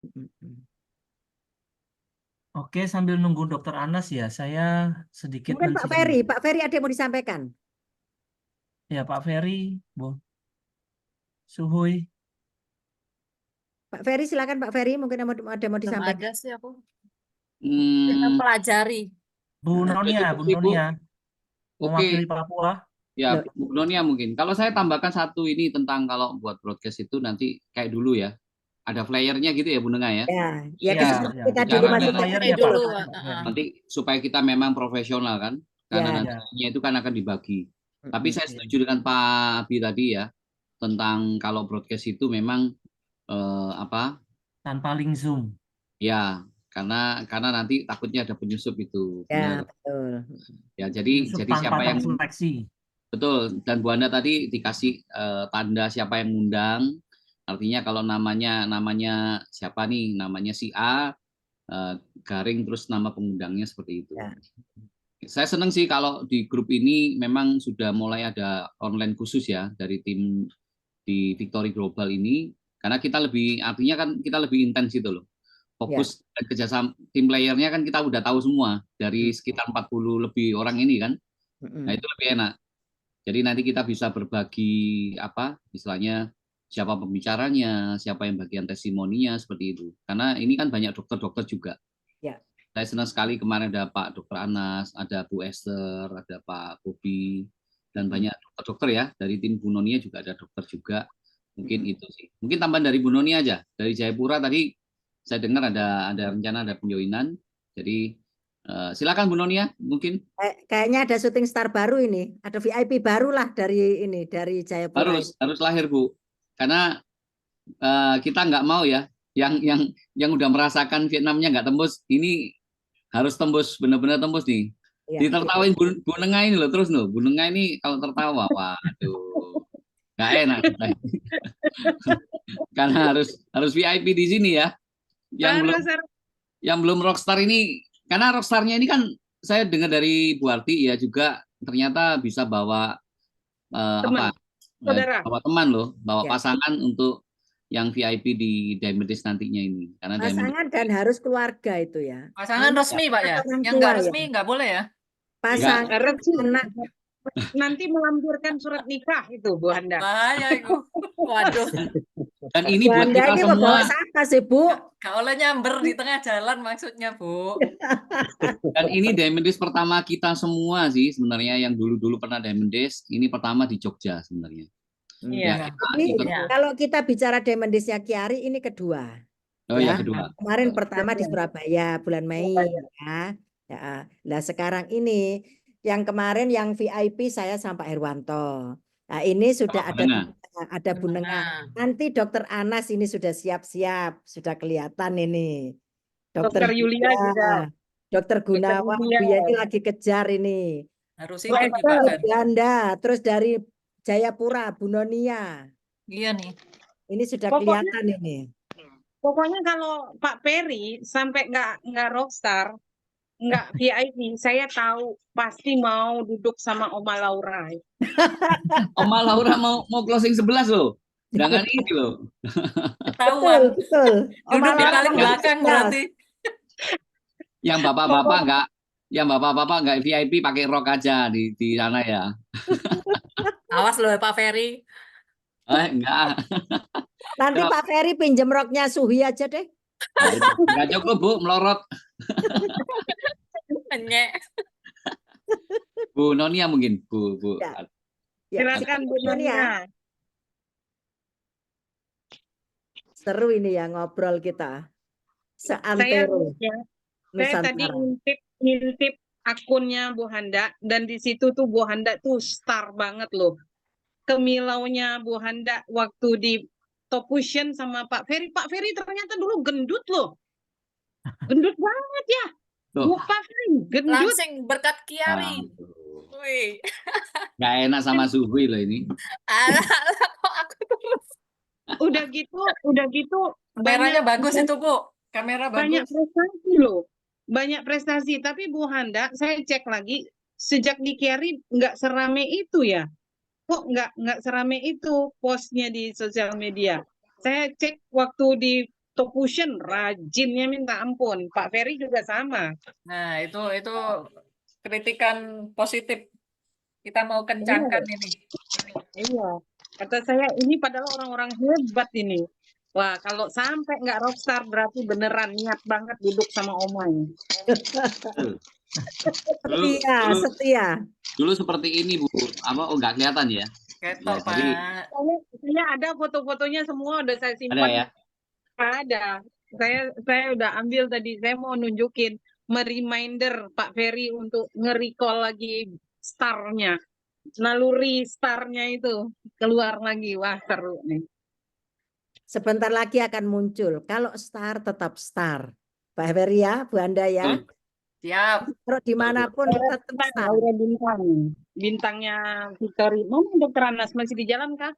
Mm-mm. Oke, sambil nunggu Dokter Anas ya, saya sedikit Mungkin Pak Ferry ada yang mau disampaikan. Ya, Pak Ferry, Bu Suhuy. Pak Ferry, silakan Pak Ferry, mungkin ada yang mau Belum disampaikan. ada sih aku. Kita Hmm, pelajari. Bu Nonia, cukup Bu sih, Bu. Nonia, Oke, mewakili Papua. ya Loh, Bu Nonia mungkin. Kalau saya tambahkan satu ini tentang kalau buat broadcast itu nanti kayak dulu ya. Ada flyernya gitu ya Bu Nenga ya. ya, ya Ya, kita ya. dulu Cara masih Ada teknis flyernya, Pak. dulu. Pak. nanti supaya kita memang profesional kan. Karena Ya, nantinya itu kan akan dibagi. Tapi saya Iya. setuju dengan Pak Abi tadi ya tentang kalau broadcast itu memang apa? Tanpa link Zoom. Ya, karena nanti takutnya ada penyusup itu. ya Benar. betul. Ya, jadi Tanpa siapa yang terseleksi. betul, dan Bu Anda tadi dikasih tanda siapa yang ngundang. Artinya kalau namanya siapa nih? Namanya si A, garing terus nama pengundangnya seperti itu. Ya. Saya senang sih kalau di grup ini memang sudah mulai ada online khusus ya dari tim di Victory Global ini, karena kita lebih artinya kan kita lebih intens itu loh. Fokus dan kerjasama tim playernya kan kita udah tahu semua dari sekitar 40 lebih orang ini kan. Nah, itu lebih enak. Jadi nanti kita bisa berbagi apa istilahnya siapa pembicaranya, siapa yang bagian testimoninya seperti itu. Karena ini kan banyak dokter-dokter juga. Ya. Saya senang sekali kemarin ada Pak Dokter Anas, ada Bu Esther, ada Pak Bobi, dan banyak dokter-dokter ya dari tim Bu Nonia juga ada dokter juga. Mungkin itu sih. Mungkin tambahan dari Bu Nonia aja. Dari Jayapura tadi saya dengar ada rencana ada penjoinan. Jadi silakan Bu Nonia mungkin. Kayaknya ada syuting star baru ini, ada VIP baru lah dari Jayapura. Harus lahir Bu, karena kita nggak mau ya yang udah merasakan Vietnamnya nggak tembus, ini harus tembus, benar-benar tembus nih. Ya. Ditertawain Bu Nenga ini loh terus loh. Bu Nenga ini kalau tertawa, waduh, nggak enak. Karena harus VIP di sini ya. Yang belum rockstar ini, karena rockstarnya ini kan saya dengar dari Bu Arti ya juga ternyata bisa bawa Teman, saudara. bawa teman loh, bawa Ya. pasangan untuk yang VIP di Diamond Days nantinya ini. Karena Pasangan dan harus keluarga itu ya. Pasangan resmi Pak ya. Orang Yang tua nggak ya. resmi nggak boleh ya. Pasangan anak. Nanti melampirkan surat nikah itu Bu Handa. Bahaya itu. Waduh. Dan ini buat Anda kita ini semua. bawa siapa sih Bu? Gak oleh nyamber di tengah jalan maksudnya Bu. Dan ini Diamond Days pertama kita semua sih sebenarnya yang dulu-dulu pernah Diamond Days. Ini pertama di Jogja sebenarnya. Iya. Tapi kalau kita bicara Diamond Days-nya Kiari ini kedua. Oh ya, kedua. Kemarin pertama di Surabaya bulan Mei ya. Ya. Nah sekarang ini yang kemarin yang VIP saya sama Pak Herwanto. Nah ini sudah ada Bu Nenga. Nanti Dokter Anas ini sudah siap-siap, sudah kelihatan ini. Dokter Yulia juga. Dokter Gunawan, Bu Yani lagi kejar ini. Harus ikut Pak. Ganda, terus dari Jayapura, Bu Nonia. Iya nih. Ini sudah kelihatan ini. Pokoknya kalau Pak Peri sampai nggak rockstar, nggak VIP, saya tahu pasti mau duduk sama Oma Laura. Oma Laura mau closing 11 loh. Jangan ini loh. Ketahuan. Betul. Duduk di paling belakang berarti. Yang bapak-bapak nggak VIP pakai rok aja di sana ya. Awas loh Pak Ferry. Enggak. Nanti Pak Ferry pinjem roknya Suhi aja deh. Enggak cukup Bu, melorot. Bu Nonia mungkin, Bu. Ya. Silakan Bu Nonia. Seru ini ya ngobrol kita. Seantero. Saya tadi ngintip akunnya Bu Handa dan di situ tuh Bu Handa tuh star banget loh. Kemilaunya Bu Handa waktu di Top Fusion sama Pak Ferry. Pak Ferry ternyata dulu gendut loh. Gendut banget ya. Bu Pak Ferry gendut. Langsing berkat Kiari. Wih. Nggak enak sama Suhui loh ini. Alah, kok aku terus. Udah gitu. Kameranya bagus itu Bu. Kamera bagus. Banyak prestasi loh. Banyak prestasi. Tapi Bu Handa, saya cek lagi. Sejak di Kiari nggak serame itu ya. Kok nggak serame itu postnya di sosial media. Saya cek waktu di Topusion rajinnya minta ampun. Pak Ferry juga sama. Nah, itu kritikan positif. Kita mau kencangkan ini. Iya. Kata saya ini padahal orang-orang hebat ini. Wah, kalau sampai nggak rockstar berarti beneran niat banget duduk sama Omai. Setia. Dulu seperti ini, Bu. Apa? Oh, nggak kelihatan ya? Ketok, Ya, jadi- Pak. Saya ada foto-fotonya semua udah saya Ada simpan. ya? Ada. Saya udah ambil tadi. Saya mau nunjukin mereminder Pak Ferry untuk nge-recall lagi starnya. Naluri starnya itu keluar lagi. Wah, seru nih. Sebentar lagi akan muncul. Kalau star tetap star. Pak Ferry ya, Bu Handa ya. Siap. Kalau dimanapun tetap star. Aura bintang. Bintangnya Victory. Mana Dokter Anas masih di jalan kah?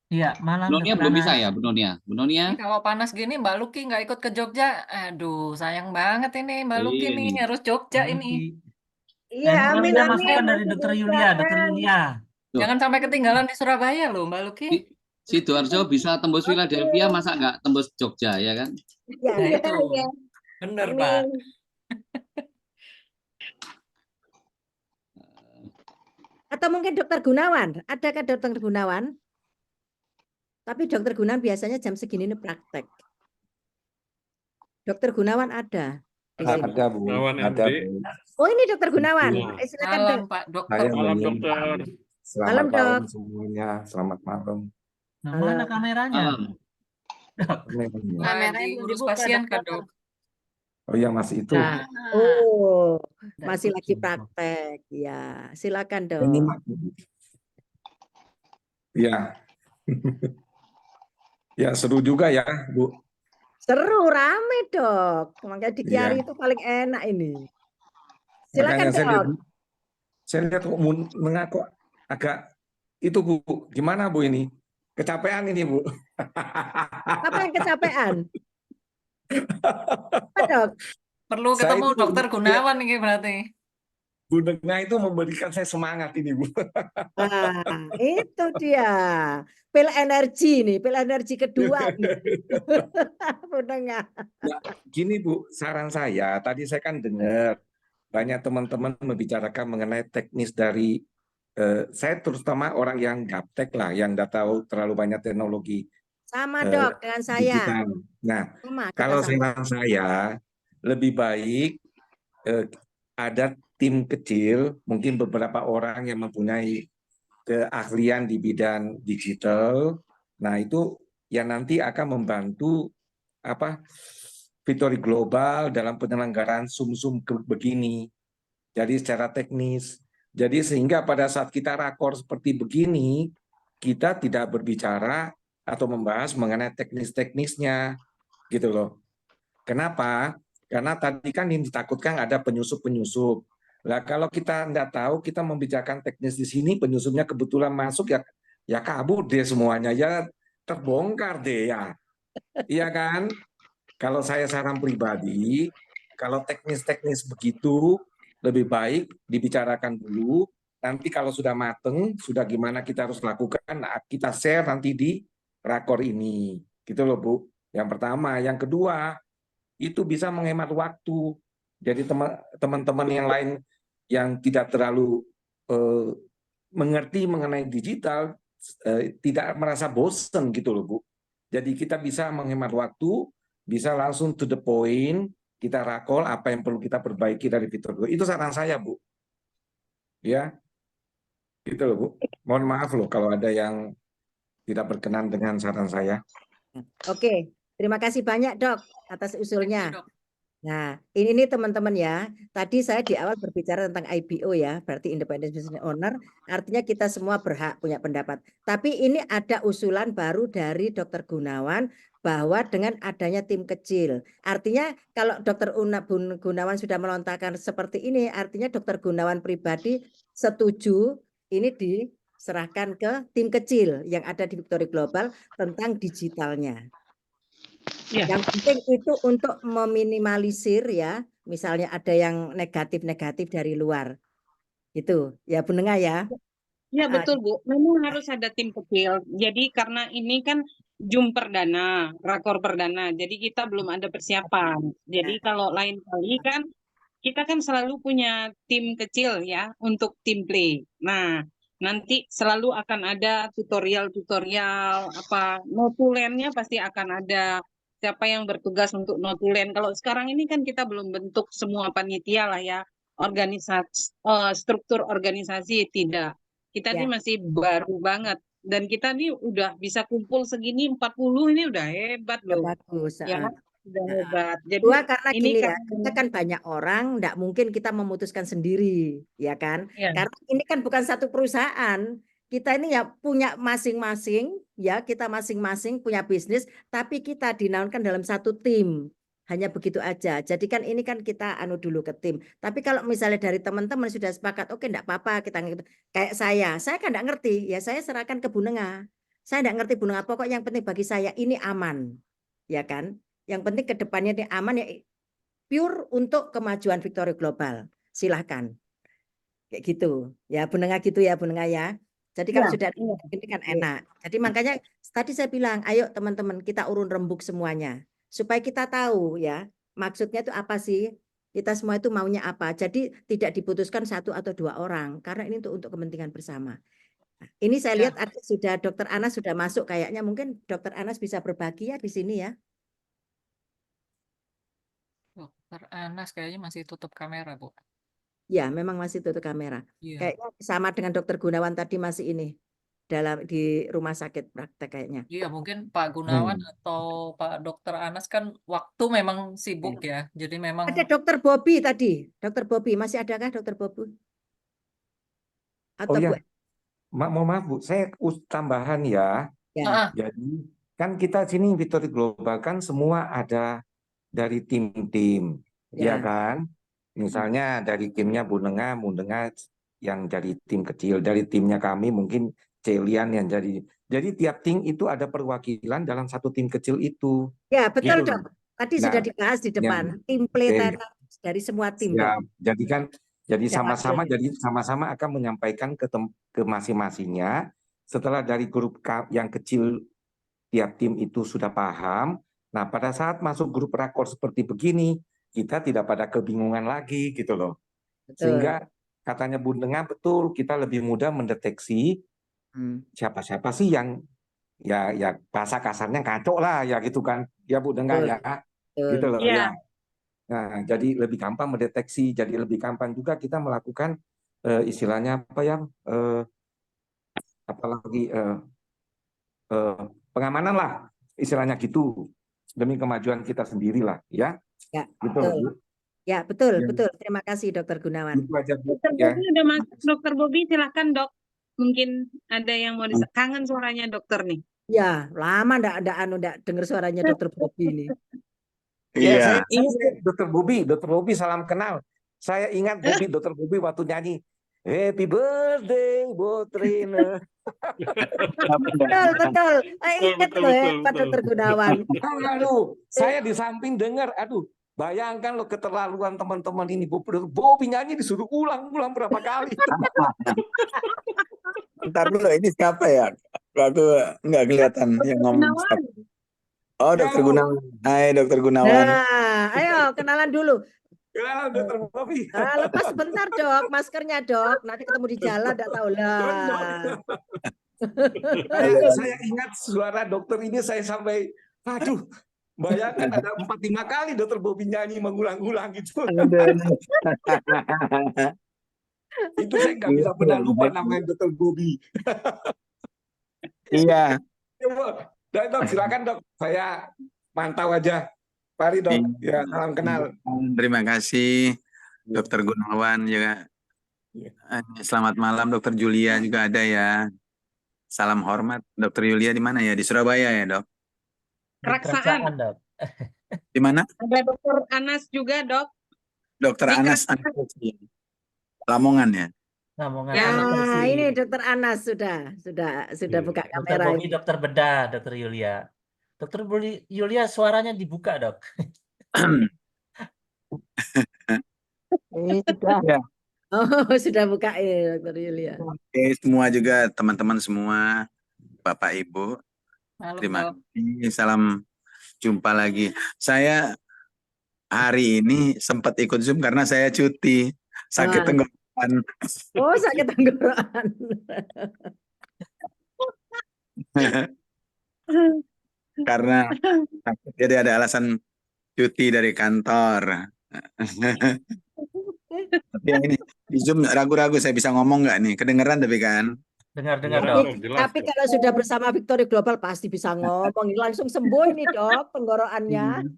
Iya, malam Bu Nonia Dokter belum Anas. bisa ya, Bu Nonia? Bu Nonia? Ini kalau panas gini Mbak Luki nggak ikut ke Jogja. Aduh, sayang banget ini Mbak Luki nih. Ini. Harus Jogja Mbak ini. Luki. Iya, Nah, ini amin, ada amin. masukan dari Masih Dokter bisa, Yulia, Dokter kan? Yulia. Jangan sampai ketinggalan di Surabaya loh Mbak Luki. Sidoarjo bisa tembus Philadelphia, masa nggak tembus Jogja, ya kan? Ya, Nah, iya, itu. iya. Bener, Pak. Amin. Atau mungkin Dokter Gunawan. Adakah Dokter Gunawan? Tapi Dokter Gunawan biasanya jam segini ini praktek. Dokter Gunawan ada di sini. Ada Bu, Gunawan ada MD. Bu. Oh, ini Dokter Gunawan. Iya. Silakan Malam Dok. Pak Dokter. Saya Malam, Daniel. Dokter. Selamat Malam, malam Dok. semuanya. Selamat malam. Nah, Halo. mana kameranya? Malam. Dok. Memangnya. Wah, Kameranya belum diurus dibuka, pasien Dokter. kan, Dok? Oh iya masih itu. Nah, oh, Nggak masih ikut lagi Zoom. praktek. Ya, silakan Ini Dok. Mak. Ya. Ya seru juga ya Bu. Seru, rame Dok. Makanya di Kiari itu paling enak ini. Silakan Makanya Dok. saya lihat kok Nengah kok agak itu Bu. Gimana Bu ini? Kecapean ini Bu. Apa yang kecapean? Apa Dok? Perlu Saya ketemu itu- Dokter Gunawan ini berarti. Bu Nengah itu memberikan saya semangat ini Bu. Nah, itu dia. Pil energi nih, pil energi kedua nih. Pendengar. Gini Bu, saran saya, tadi saya kan dengar banyak teman-teman membicarakan mengenai teknis dari, saya terutama orang yang gaptek lah, yang nggak tahu terlalu banyak teknologi Sama Dok dengan saya. digital. Nah, Sama, kita kalau sama. saran saya, lebih baik ada tim kecil, mungkin beberapa orang yang mempunyai keahlian di bidang digital. Nah, itu yang nanti akan membantu Victory Global dalam penyelenggaraan Zoom begini. Jadi secara teknis. Jadi sehingga pada saat kita rakor seperti begini, kita tidak berbicara atau membahas mengenai teknis-teknisnya, gitu loh. Kenapa? Karena tadi kan yang ditakutkan ada penyusup-penyusup. Lah kalau kita tidak tahu, kita membicarakan teknis di sini, penyusupnya kebetulan masuk ya kabur deh semuanya, ya terbongkar deh ya. Iya kan? Kalau saya saran pribadi, kalau teknis-teknis begitu lebih baik dibicarakan dulu. Nanti kalau sudah mateng, sudah gimana kita harus lakukan, kita share nanti di rakor ini. Gitu loh Bu. Yang pertama, yang kedua, itu bisa menghemat waktu. Jadi teman-teman yang lain yang tidak terlalu mengerti mengenai digital tidak merasa bosen gitu loh Bu. Jadi kita bisa menghemat waktu, bisa langsung to the point, kita rakol apa yang perlu kita perbaiki dari fitur. Itu saran saya Bu. Ya, gitu loh Bu. Mohon maaf loh kalau ada yang tidak berkenan dengan saran saya. Oke, terima kasih banyak Dok atas usulnya. Dok. Nah, ini teman-teman ya. Tadi saya di awal berbicara tentang IBO ya, berarti Independent Business Owner. Artinya kita semua berhak punya pendapat. Tapi ini ada usulan baru dari Dokter Gunawan bahwa dengan adanya tim kecil. Artinya kalau Dokter Gunawan sudah melontarkan seperti ini, artinya Dokter Gunawan pribadi setuju ini diserahkan ke tim kecil yang ada di Victory Global tentang digitalnya. Ya. Yang penting itu untuk meminimalisir ya, misalnya ada yang negatif-negatif dari luar. Itu ya Bu Nengah ya. Ya betul Bu, memang harus ada tim kecil. Jadi karena ini kan rakor perdana. Jadi kita belum ada persiapan. Jadi kalau lain kali kan kita kan selalu punya tim kecil ya untuk tim play. Nah, nanti selalu akan ada tutorial-tutorial apa notulennya pasti akan ada siapa yang bertugas untuk notulen. Kalau sekarang ini kan kita belum bentuk semua panitia lah ya, organisasi struktur organisasi tidak. Kita ini Ya. masih baru banget dan kita nih udah bisa kumpul segini 40 ini udah hebat Ya loh. bagus. Ya, udah Heeh. hebat. Jadi Dua, karena ini gini ya, kan kita kan banyak orang, nggak mungkin kita memutuskan sendiri, ya kan? ya. Karena ini kan bukan satu perusahaan, kita ini ya punya masing-masing, ya kita masing-masing punya bisnis, tapi kita dinaunkan dalam satu tim, hanya begitu aja. Jadi kan ini kan kita anu dulu ke tim. Tapi kalau misalnya dari teman-teman sudah sepakat, oke enggak apa-apa kita kayak saya kan enggak ngerti, ya saya serahkan ke Bu Nenga. Saya enggak ngerti Bu Nenga, pokoknya yang penting bagi saya ini aman, ya kan? Yang penting ke depannya ini aman ya, pure untuk kemajuan Victory Global. Silahkan. Kayak gitu. Ya Bu Nenga gitu ya Bu Nenga ya. Jadi kalau Iya, sudah iya. ini kan enak. Jadi makanya tadi saya bilang, ayo teman-teman kita urun rembuk semuanya. Supaya kita tahu ya, maksudnya itu apa sih? Kita semua itu maunya apa. Jadi tidak diputuskan satu atau dua orang. Karena ini untuk kepentingan bersama. Nah, ini saya Ya. lihat ada sudah Dokter Anas sudah masuk kayaknya. Mungkin Dokter Anas bisa berbagi ya di sini ya. Dokter Anas kayaknya masih tutup kamera, Bu. Ya, memang masih tutup kamera. Iya. Kayaknya sama dengan Dokter Gunawan tadi masih ini di rumah sakit praktek kayaknya. Iya, mungkin Pak Gunawan atau Pak Dokter Anas kan waktu memang sibuk ya. Jadi memang Ada Dokter Bobby tadi. Dokter Bobby masih adakah Dokter Bobby? Atau Oh ya, Bu? mohon maaf Bu, saya tambahan ya. Ya. Ah, Jadi kan kita sini Victory Global kan semua ada dari tim-tim, ya Ya. kan? Misalnya dari timnya Bu Nenga yang jadi tim kecil, dari timnya kami mungkin Celian yang jadi tiap tim itu ada perwakilan dalam satu tim kecil itu. Ya, betul Gitu. Dok. Tadi Nah, sudah dibahas di depan. Tim play oke. dari semua tim, Ya, Dok. jadi Ya, sama-sama akan menyampaikan ke masing-masingnya. Setelah dari grup yang kecil tiap tim itu sudah paham. Nah, pada saat masuk grup rakor seperti begini, kita tidak pada kebingungan lagi gitu loh. betul. Sehingga katanya Bu Nenga betul, kita lebih mudah mendeteksi siapa-siapa sih yang ya bahasa kasarnya kacau lah ya gitu kan. Ya Bu Nenga Betul. ya. Betul. Gitu loh Iya. ya. Nah, jadi lebih gampang mendeteksi, jadi lebih gampang juga kita melakukan istilahnya apa yang apalagi pengamanan lah istilahnya gitu demi kemajuan kita sendiri lah ya. Ya, Gitu betul. Bu. Ya, betul, Ya. betul. Terima kasih Dokter Gunawan. Itu aja Bu. Dokter Ya. Bobi udah masuk. Dokter Bobi silahkan Dok. Mungkin ada yang mau kangen suaranya dokter nih. Ya, lama ndak dengar suaranya Dokter Bobby ini. Ya, Iya. saya Dokter Bobi salam kenal. Saya ingat Dokter Bobi waktu nyanyi Happy Birthday Botrina. Betul. Ingat loh ya Pak Dokter Gunawan. Aduh, saya di samping dengar, bayangkan lo keterlaluan teman-teman ini. Bobi nyanyi disuruh ulang berapa kali. Ntar dulu, ini siapa ya? Waktu nggak kelihatan yang ngomong siapa. Oh, Dokter Gunawan. Hai, Dokter Gunawan. Nah, ayo kenalan dulu. Kenalan Dokter Bobi. Lepas sebentar Dok, maskernya Dok. Nanti ketemu di jalan, enggak tahu lah. Saya ingat suara dokter ini saya sampai, bayangkan ada 4-5 kali Dokter Bobi nyanyi mengulang-ulang gitu. Itu saya nggak bisa pernah lupa namanya Dokter Bobi. Iya. Dok, silakan Dok. Saya mantau aja. Mari Dok. Ya, salam kenal. Terima kasih Dokter Gunawan juga. Selamat malam Dokter Julia juga ada ya. Salam hormat. Dokter Julia di mana ya? Di Surabaya ya, Dok? Keraksaan. Dok. Di mana? Ada Dokter Anas juga Dok. Dokter Di Anas Lamongan ya. Lamongan. Ya. Nah, ini Dokter Anas sudah buka Dokter kamera Bobby, ini. dokter bedah, Dokter Yulia. Dokter Yulia suaranya dibuka, Dok. Ini sudah. Ya. Oh, sudah buka ya Dokter Yulia. Oke, semua juga teman-teman semua, Bapak Ibu. Malam, Terima Dok. kasih. Salam jumpa lagi. Saya hari ini sempat ikut Zoom karena saya cuti, sakit Wah. tenggorokan. Oh, sakit tenggorokan. Karena sakit, jadi ada alasan cuti dari kantor. Tapi yang ini di Zoom ragu-ragu saya bisa ngomong nggak nih? Kedengeran tapi kan? Dengar-dengar, Tapi, Dok. tapi kalau sudah bersama Victory Global pasti bisa ngomong. Langsung sembuh ini, Dok, tenggorokannya.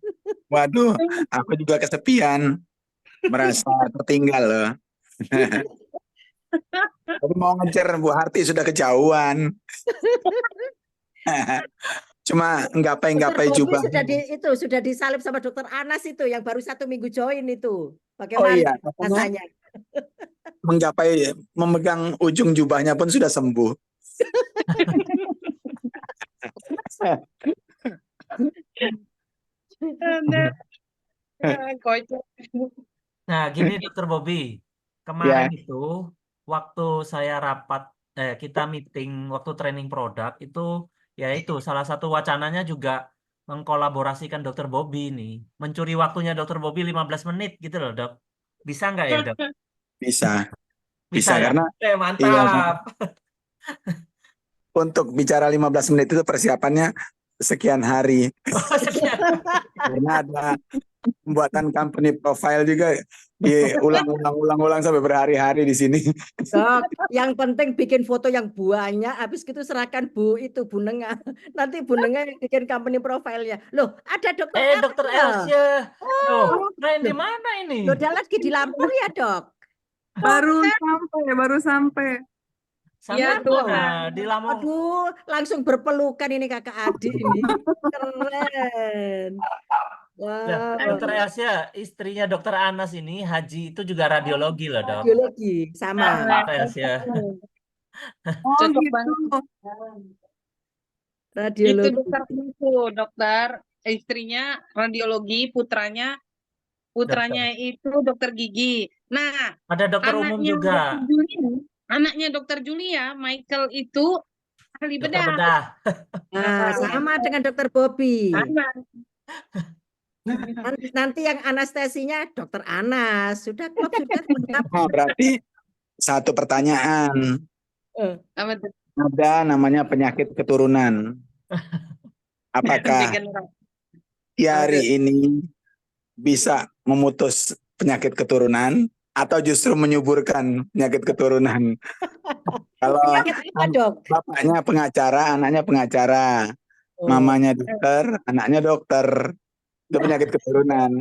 Waduh, aku juga kesepian, merasa tertinggal loh. Tapi mau ngejar Bu Harti sudah kejauhan. Cuma nggapai-nggapai Dokter Bobby jubah. sudah disalib sama Dokter Anas itu yang baru 1 minggu join itu. Oh Bagaimana iya, katanya rasanya? menggapai memegang ujung jubahnya pun sudah sembuh. Kocak. Nah, gini Dokter Bobby, kemarin itu waktu saya rapat, kita meeting waktu training produk itu, ya itu salah satu wacananya juga mengkolaborasikan Dokter Bobby nih, mencuri waktunya Dokter Bobby 15 menit gitu loh, Dok. Bisa nggak ya, Dok? Bisa, Bisa ya? karena Mantap. untuk bicara 15 menit itu persiapannya sekian hari. Sekian. Karena ada pembuatan company profile juga diulang-ulang sampai berhari-hari di sini. Dok, yang penting bikin foto yang banyak, habis gitu serahkan Bu Nenga. Nanti Bu Nenga yang bikin company profile-nya. Loh, ada Dokter Dokter Elsa. Elsa. Loh, Oh, main di mana ini? Loh, dia lagi di Lampung ya, Dok? Baru sampai. Sama Ya, mana? Di Lampung. Aduh, langsung berpelukan ini kakak adik ini. Keren. Nah, Wow. Dokter Elsa, istrinya Dokter Anas ini haji itu juga radiologi loh, Dok. Radiologi sama. Dokter Elsa. Oh Cocok gitu. banget. Itu Radiologi. dokter itu, dokter istrinya radiologi, putranya itu dokter gigi. Nah, Ada dokter umum anaknya juga. dokter Julia, anaknya dokter Julia, Michael itu ahli Dokter bedah. bedah. Nah, sama dengan Dokter Bobby. Anak. Nanti yang anestesinya Dokter Anas. Sudah klop sudah lengkap. Oh, berarti satu pertanyaan. Apa tuh? Ada namanya penyakit keturunan. Apakah hari ini bisa memutus penyakit keturunan atau justru menyuburkan penyakit keturunan? Kalau Penyakit apa, Dok? bapaknya pengacara, anaknya pengacara, mamanya dokter, anaknya dokter, itu penyakit keturunan.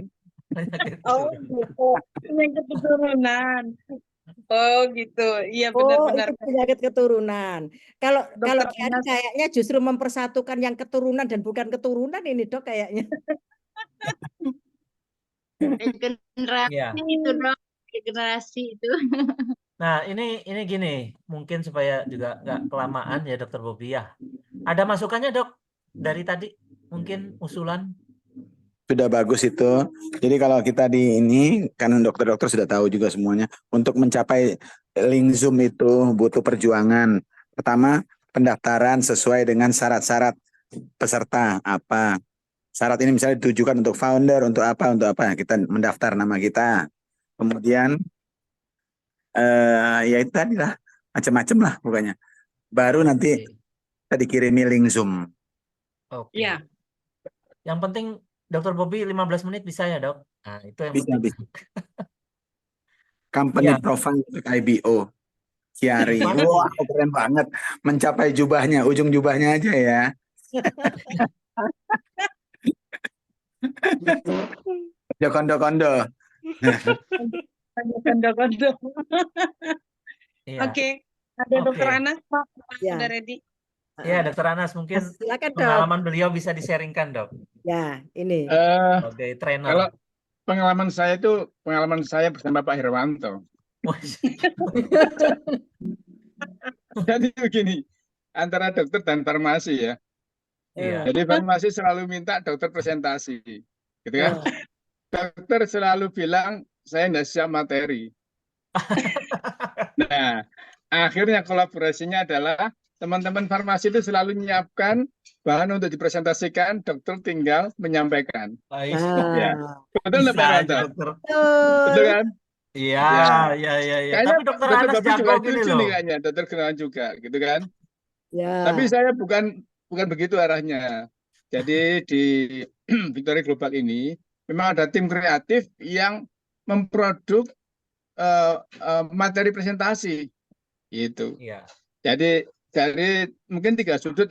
Oh gitu, penyakit keturunan. Oh gitu, iya benar-benar. Itu penyakit keturunan. Kalau Dokter Kian Anas. kayaknya justru mempersatukan yang keturunan dan bukan keturunan ini, Dok, kayaknya. Generasi Iya. itu dong, generasi itu. Nah, ini gini, mungkin supaya juga nggak kelamaan ya Dokter Bobby ya. Ada masukannya, Dok, dari tadi? Mungkin usulan? Sudah bagus itu. Jadi kalau kita di ini, kan dokter-dokter sudah tahu juga semuanya, untuk mencapai link Zoom itu butuh perjuangan. Pertama, pendaftaran sesuai dengan syarat-syarat peserta apa. Syarat ini misalnya ditujukan untuk founder, untuk apa, kita mendaftar nama kita. Kemudian, ya itu tadi lah, macam-macam lah pokoknya. Baru nanti kita dikirimi link Zoom. Oke. Iya. Yang penting Dokter Bobby 15 menit bisa ya, Dok? Nah, itu yang Bisa, penting. bisa. Company Iya. profile untuk IBO. Kiari. Mana Wah, keren banget. Mencapai jubahnya, ujung jubahnya aja ya. Kondo-kondo. Kondo-kondo. Iya. Oke, ada Oke. Dokter Anas, Pak. Ya. Udah ready. Iya, Dokter Anas mungkin Silakan, Dok. pengalaman beliau bisa di-sharingkan, Dok. Ya, ini. Sebagai trainer. Kalau pengalaman saya bersama Pak Herwanto. Wah, Jadi begini, antara dokter dan farmasi ya. Iya. Jadi farmasi selalu minta dokter presentasi, gitu kan? Dokter selalu bilang saya tidak siap materi. Nah, akhirnya kolaborasinya adalah teman-teman farmasi itu selalu menyiapkan bahan untuk dipresentasikan, dokter tinggal menyampaikan. Baik. Ya, Ah, betul nggak Bisa Pak aja Irwanto? dokter. Betul betul. kan? Iya, Ya, iya. kayaknya Tapi dokter dokter Anas Babi jago juga gini setuju loh. nih kayaknya, dokter Gunawan juga, gitu kan? Tapi Ya. saya bukan begitu arahnya. Jadi di Victory Global ini memang ada tim kreatif yang memproduk materi presentasi gitu. Iya. Jadi dari mungkin tiga sudut.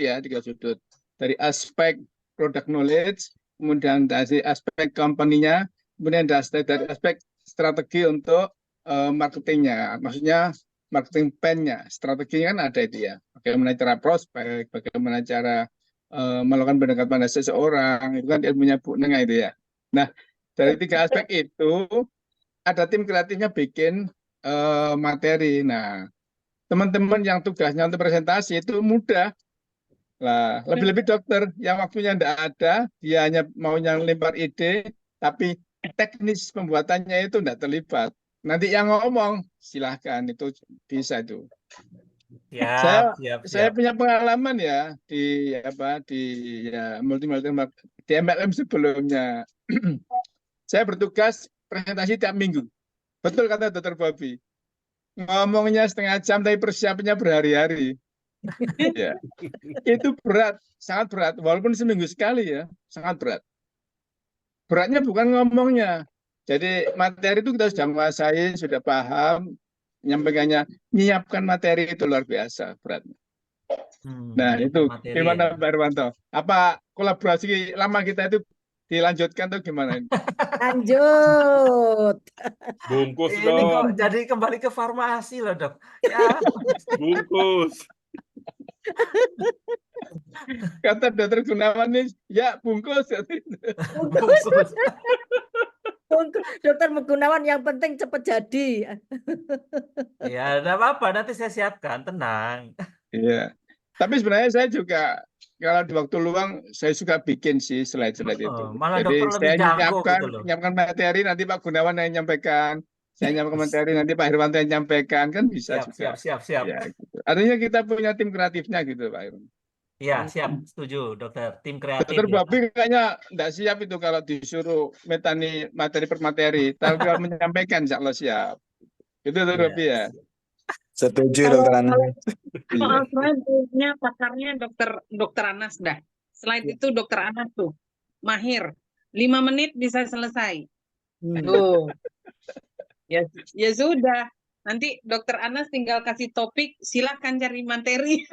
Dari aspek product knowledge, kemudian dari aspek company-nya, kemudian dari aspek strategi untuk marketingnya. Maksudnya marketing plan-nya, strateginya kan ada itu ya. Bagaimana cara prospek, bagaimana cara melakukan pendekatan pada seseorang, itu kan ilmunya Bu Neng itu ya. Nah, dari tiga aspek itu ada tim kreatifnya bikin materi. Nah, teman-teman yang tugasnya untuk presentasi itu mudah lah. Lebih-lebih dokter yang waktunya tidak ada, dia hanya maunya lempar ide, tapi teknis pembuatannya itu tidak terlibat. Nanti yang ngomong silahkan, itu bisa itu. Siap. Saya punya pengalaman ya di multi di MLM sebelumnya. Saya bertugas presentasi tiap minggu. Betul kata Dr. Bobby. Ngomongnya setengah jam tapi persiapannya berhari-hari. Ya. Itu berat, sangat berat. Walaupun seminggu sekali ya, sangat berat. Beratnya bukan ngomongnya. Jadi materi itu kita sudah menguasai, sudah paham, menyampaikannya, menyiapkan materi itu luar biasa beratnya. Nah itu materi gimana ya. Pak Irwanto? Apa kolaborasi lama kita itu dilanjutkan atau gimana? Lanjut. Bungkus Ini kok dong. jadi kembali ke farmasi loh dok. Ya. Bungkus. Kata Dr. Gunawan nih, ya bungkus. Bungkus. Dokter Gunawan yang penting cepat jadi. Ya, enggak apa-apa, nanti saya siapkan, tenang. Iya. Tapi sebenarnya saya juga kalau di waktu luang saya suka bikin sih slide-slide itu. Malah Jadi dokter lebih saya jago gitu loh. nyiapkan materi, nanti Pak Gunawan yang nyampaikan. Saya nyiapkan materi, nanti Pak Irwanto yang nyampaikan, kan bisa juga. Siap. Ya, gitu. Artinya kita punya tim kreatifnya gitu Pak Irwanto. Iya, siap, setuju dokter. Tim kreatif Dokter ya. Babi kayaknya tidak siap itu kalau disuruh metani materi per materi. Tapi kalau menyampaikan insya Allah siap. Itu Dokter Babi ya. Setuju Dokter Anas. Soal slide-nya pakarnya dokter Anas dah. Slide itu dokter Anas tuh mahir. 5 menit bisa selesai. Tuh. Ya sudah. Nanti dokter Anas tinggal kasih topik, silahkan cari materi.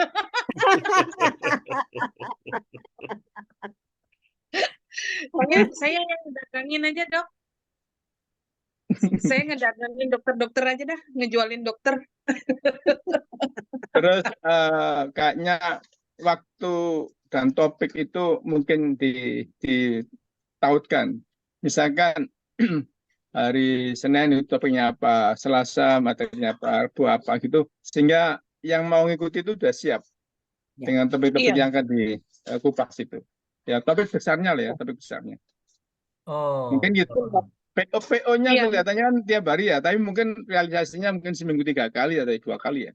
Saya yang ngedagangin aja dok. Saya ngedagangin dokter-dokter aja dah, ngejualin dokter. Terus kayaknya waktu dan topik itu mungkin ditautkan. Misalkan hari Senin itu topiknya apa, Selasa materinya apa, Rabu apa gitu, sehingga yang mau ngikuti itu sudah siap dengan topik-topik yang akan dikupas itu. Ya, topik besarnya lah ya, topik besarnya. Mungkin gitu. PO-nya kelihatannya kan tiap hari ya, tapi mungkin realisasinya mungkin seminggu 3 kali atau 2 kali ya.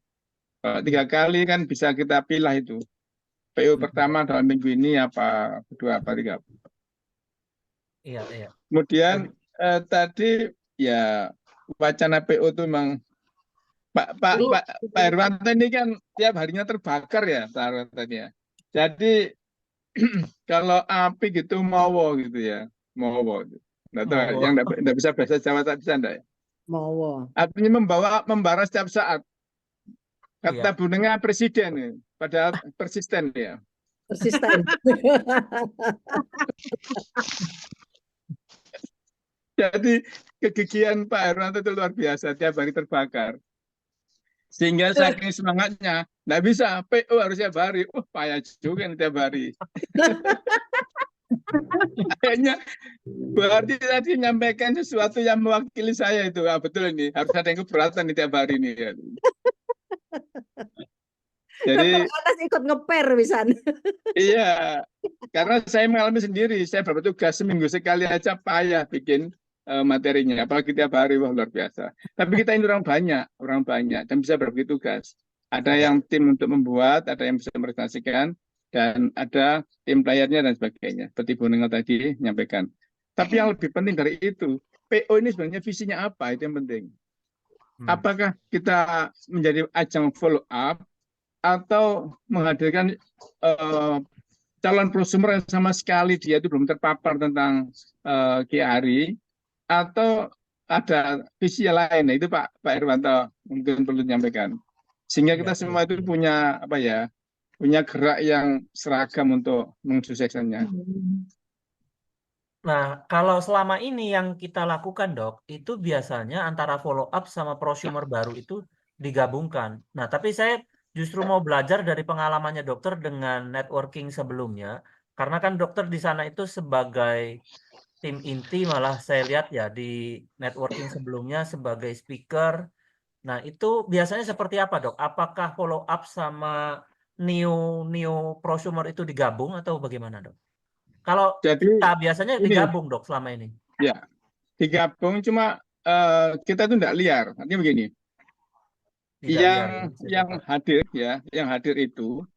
Kalau 3 kali kan bisa kita pilih itu. PO pertama dalam minggu ini apa, kedua apa, 3. Iya. Kemudian tadi ya wacana PO itu memang Pak Irwanto ini kan tiap harinya terbakar ya tadi ya. Jadi kalau api gitu mowo gitu ya, mowo. Yang tidak bisa bahasa Jawa tak bisa enggak ya? Mowo. Artinya membara setiap saat. Kata Bu Nenga presiden, padahal persisten ya. Persisten. Jadi kegigihan Pak Irwanto itu luar biasa, tiap hari terbakar. Sehingga saking semangatnya, nggak bisa, PO harus tiap hari. Payah juga nih tiap hari. Akhirnya berarti tadi menyampaikan sesuatu yang mewakili saya itu. Betul ini, harus ada yang keberatan nih tiap hari ini. Jadi Anas ikut ngeper pisan. Iya, karena saya mengalami sendiri. Saya bertugas seminggu sekali aja payah bikin materinya, apalagi tiap hari, wah luar biasa. Tapi kita ini orang banyak dan bisa berbagi tugas. Ada yang tim untuk membuat, ada yang bisa merealisasikan, dan ada tim playernya dan sebagainya. Seperti Bu Nengal tadi menyampaikan. Tapi yang lebih penting dari itu, PO ini sebenarnya visinya apa? Itu yang penting. Apakah kita menjadi ajang follow up atau menghadirkan calon prosumer yang sama sekali dia itu belum terpapar tentang KRI, atau ada visi yang lain? Nah, itu Pak Irwanto mungkin perlu menyampaikan. Sehingga kita semua itu punya punya gerak yang seragam untuk mensukseskannya. Nah, kalau selama ini yang kita lakukan, Dok, itu biasanya antara follow up sama prosumer baru itu digabungkan. Nah, tapi saya justru mau belajar dari pengalamannya dokter dengan networking sebelumnya, karena kan dokter di sana itu sebagai tim inti, malah saya lihat ya di networking sebelumnya sebagai speaker. Nah, itu biasanya seperti apa, Dok? Apakah follow up sama new prosumer itu digabung atau bagaimana, Dok? Kalau Jadi kita biasanya ini, digabung, Dok, selama ini. ya, digabung, cuma kita itu tidak liar. Artinya begini, Tidak liar, yang hadir ya, yang hadir itu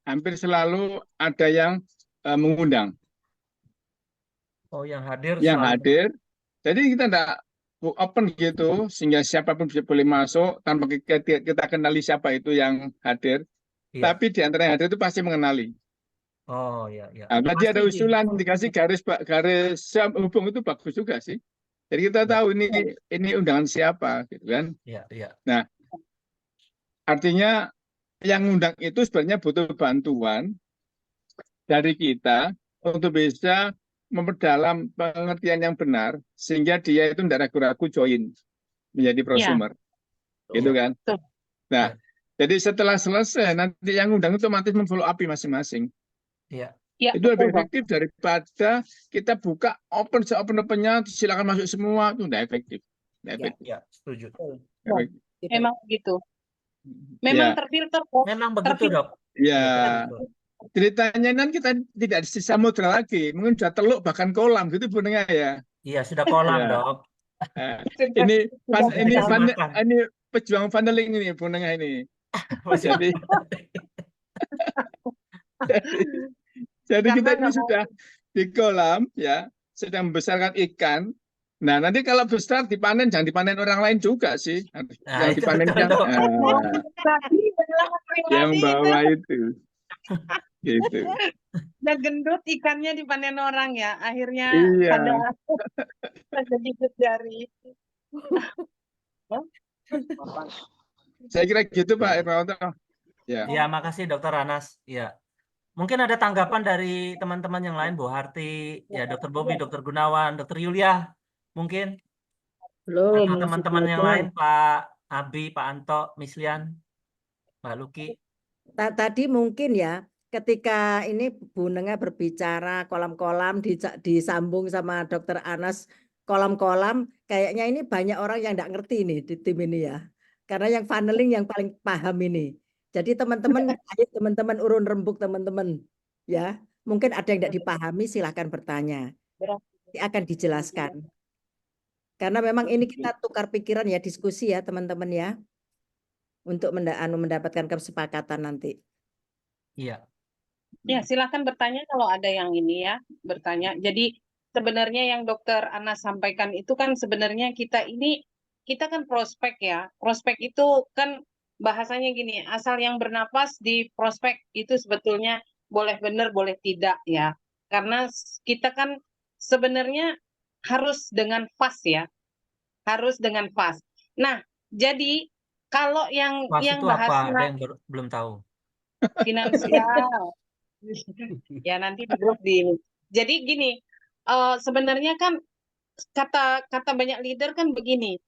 hampir selalu ada yang mengundang. Oh, yang hadir Yang selalu. hadir, jadi kita tidak open gitu, sehingga siapapun bisa boleh masuk tanpa kita kenali siapa itu yang hadir. Iya. Tapi di antara yang hadir itu pasti mengenali. Oh, ya, ya. Nah, tadi ada Pasti usulan dikasih garis hubung, itu bagus juga sih. Jadi kita tahu ini undangan siapa, gitu kan? Iya, iya. Nah, artinya yang undang itu sebenarnya butuh bantuan dari kita untuk bisa memperdalam pengertian yang benar, sehingga dia itu tidak ragu-ragu join menjadi prosumer, gitu kan? Nah, jadi setelah selesai nanti yang undang itu otomatis memfollow up masing-masing. Iya. Ya, Itu lebih efektif daripada kita buka open-opennya, silakan masuk semua, itu tidak efektif. Ya, setuju. Memang begitu. Memang terfilter kok. Memang begitu, Dok. Ya, ceritanya kan kita tidak di samudra lagi, mungkin sudah teluk bahkan kolam gitu Bu Nengal ya. Iya, sudah kolam, Dok. Ini pejuang funneling ini Bu Nengal ini. Jadi kita ini sudah di kolam ya, sedang membesarkan ikan. Nah, nanti kalau besar dipanen, jangan dipanen orang lain juga sih. Yang dipanen yang bawah itu. Gitu. Udah gendut ikannya dipanen orang ya, akhirnya Iya. pada gigit jari. Saya kira gitu Pak Irwanto. Ya. Ya, makasih Dokter Anas. Ya. Mungkin ada tanggapan dari teman-teman yang lain, Bu Harti, ya Dokter Bobi, Dokter Gunawan, Dokter Yulia, mungkin. Belum. Atau teman-teman yang lain, Pak Abi, Pak Anto, Mislian, Mbak Luki. Tadi mungkin ya, ketika ini Bu Nengal berbicara kolam-kolam disambung sama Dokter Anas kolam-kolam, kayaknya ini banyak orang yang tidak ngerti nih di tim ini ya. Karena yang funneling yang paling paham ini. Jadi teman-teman, ayo teman-teman urun rembuk teman-teman ya. Mungkin ada yang tidak dipahami, silahkan bertanya. Nanti akan dijelaskan. Karena memang ini kita tukar pikiran ya, diskusi ya teman-teman ya. Untuk mendapatkan kesepakatan nanti. Iya. Ya, silakan bertanya kalau ada yang ini ya, bertanya. Jadi sebenarnya yang Dokter Anas sampaikan itu kan sebenarnya kita kan prospek ya. Prospek itu kan bahasanya gini, asal yang bernapas di prospek itu sebetulnya boleh benar, boleh tidak ya. Karena kita kan sebenarnya harus dengan fast ya. Harus dengan fast. Nah, jadi kalau yang itu bahasa apa? Ada yang belum tahu. Finansial. Ya nanti di grup Jadi gini, sebenarnya kan kata banyak leader kan begini.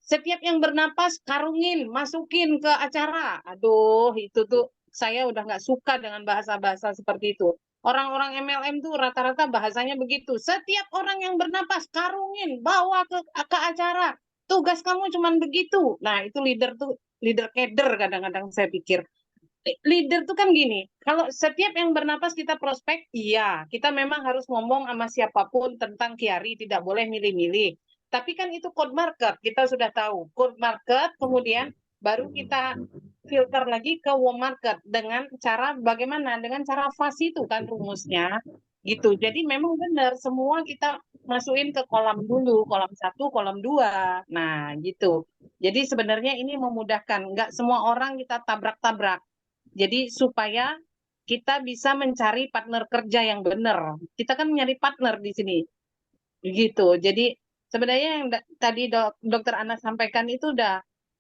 Setiap yang bernapas karungin, masukin ke acara. Aduh, itu tuh saya udah nggak suka dengan bahasa-bahasa seperti itu. Orang-orang MLM tuh rata-rata bahasanya begitu. Setiap orang yang bernapas karungin, bawa ke acara. Tugas kamu cuman begitu. Nah, itu leader keder kadang-kadang saya pikir. Leader tuh kan gini, kalau setiap yang bernapas kita prospek, iya, kita memang harus ngomong sama siapapun tentang KRI, tidak boleh milih-milih. Tapi kan itu code market, kita sudah tahu. Code market, kemudian baru kita filter lagi ke warm market dengan cara bagaimana? Dengan cara fast itu kan rumusnya gitu. Jadi memang benar semua kita masukin ke kolam dulu, kolam 1, kolam 2. Nah, gitu. Jadi sebenarnya ini memudahkan, nggak semua orang kita tabrak-tabrak. Jadi supaya kita bisa mencari partner kerja yang benar. Kita kan mencari partner di sini. Gitu. Jadi sebenarnya yang tadi Dokter Ana sampaikan itu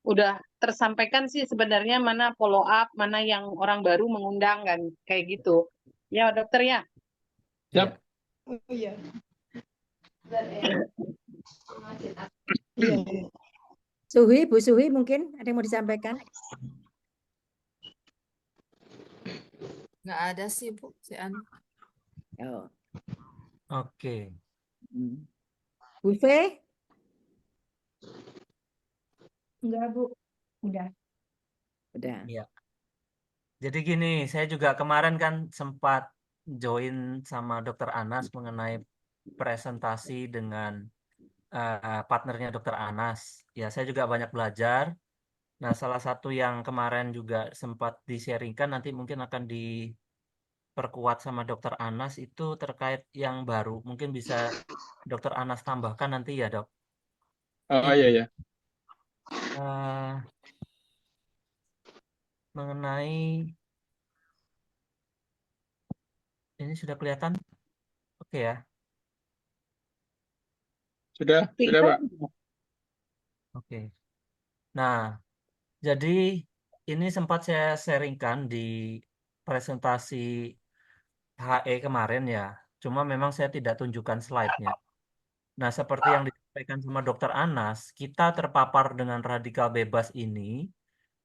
udah tersampaikan sih sebenarnya, mana follow up, mana yang orang baru mengundang kan kayak gitu. Ya, dokter ya. Yap. Oh iya. Suhi, Bu Suhi mungkin ada yang mau disampaikan? Nggak ada sih Bu, si Anu. Oh. Oke. Bu Fe? Enggak, Bu. Udah. Udah. Ya. Jadi gini, saya juga kemarin kan sempat join sama Dokter Anas mengenai presentasi dengan partnernya Dokter Anas. Ya, saya juga banyak belajar. Nah, salah satu yang kemarin juga sempat di-sharingkan, nanti mungkin akan diperkuat sama Dokter Anas itu terkait yang baru. Mungkin bisa Dokter Anas tambahkan nanti ya, Dok. Oh iya ya. Mengenai ini sudah kelihatan? Oke ya. Sudah Pak. Oke. Nah, jadi ini sempat saya sharingkan di presentasi HE kemarin ya. Cuma memang saya tidak tunjukkan slide-nya. Nah, seperti yang disampaikan sama Dokter Anas, kita terpapar dengan radikal bebas ini,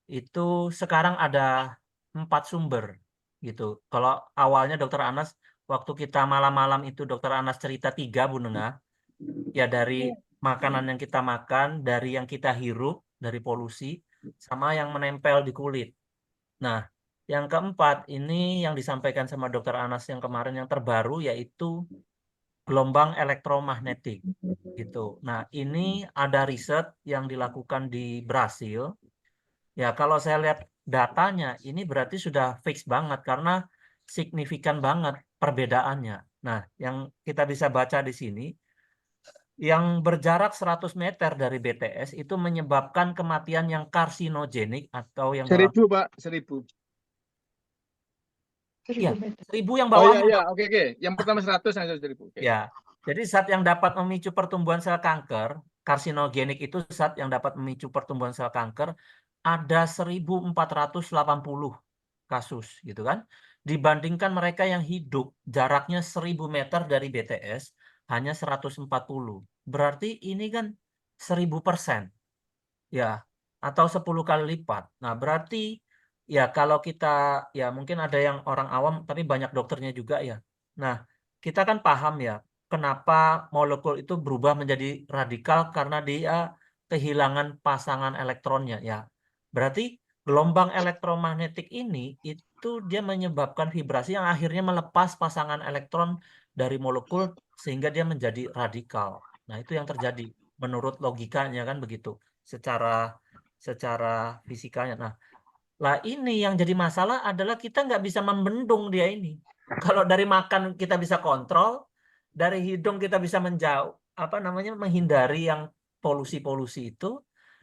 itu sekarang ada 4 sumber gitu. Kalau awalnya Dokter Anas, waktu kita malam-malam itu Dokter Anas cerita 3, Bu Nengah, ya dari makanan yang kita makan, dari yang kita hirup, dari polusi, sama yang menempel di kulit. Nah, yang keempat ini yang disampaikan sama Dokter Anas yang kemarin yang terbaru yaitu gelombang elektromagnetik gitu. Nah, ini ada riset yang dilakukan di Brasil. Ya, kalau saya lihat datanya ini berarti sudah fix banget karena signifikan banget perbedaannya. Nah, yang kita bisa baca di sini yang berjarak 100 meter dari BTS itu menyebabkan kematian yang karsinogenik atau yang dalam 1000 Pak, 1000. ya, 1000 yang Oh bawahnya. iya, oke. Yang pertama 100, yang 1000. Oke. Ya, jadi zat yang dapat memicu pertumbuhan sel kanker, karsinogenik itu zat yang dapat memicu pertumbuhan sel kanker, ada 1480 kasus gitu kan. Dibandingkan mereka yang hidup jaraknya 1000 meter dari BTS hanya 140. Berarti ini kan 1000%. Ya, atau 10 kali lipat. Nah, berarti ya kalau kita ya mungkin ada yang orang awam tapi banyak dokternya juga ya. Nah, kita kan paham ya kenapa molekul itu berubah menjadi radikal karena dia kehilangan pasangan elektronnya ya. Berarti gelombang elektromagnetik ini itu dia menyebabkan vibrasi yang akhirnya melepas pasangan elektron dari molekul sehingga dia menjadi radikal. Nah, itu yang terjadi menurut logikanya kan begitu secara fisikanya. Nah, lah ini yang jadi masalah adalah kita nggak bisa membendung dia ini. Kalau dari makan kita bisa kontrol, dari hidung kita bisa menghindari yang polusi-polusi itu,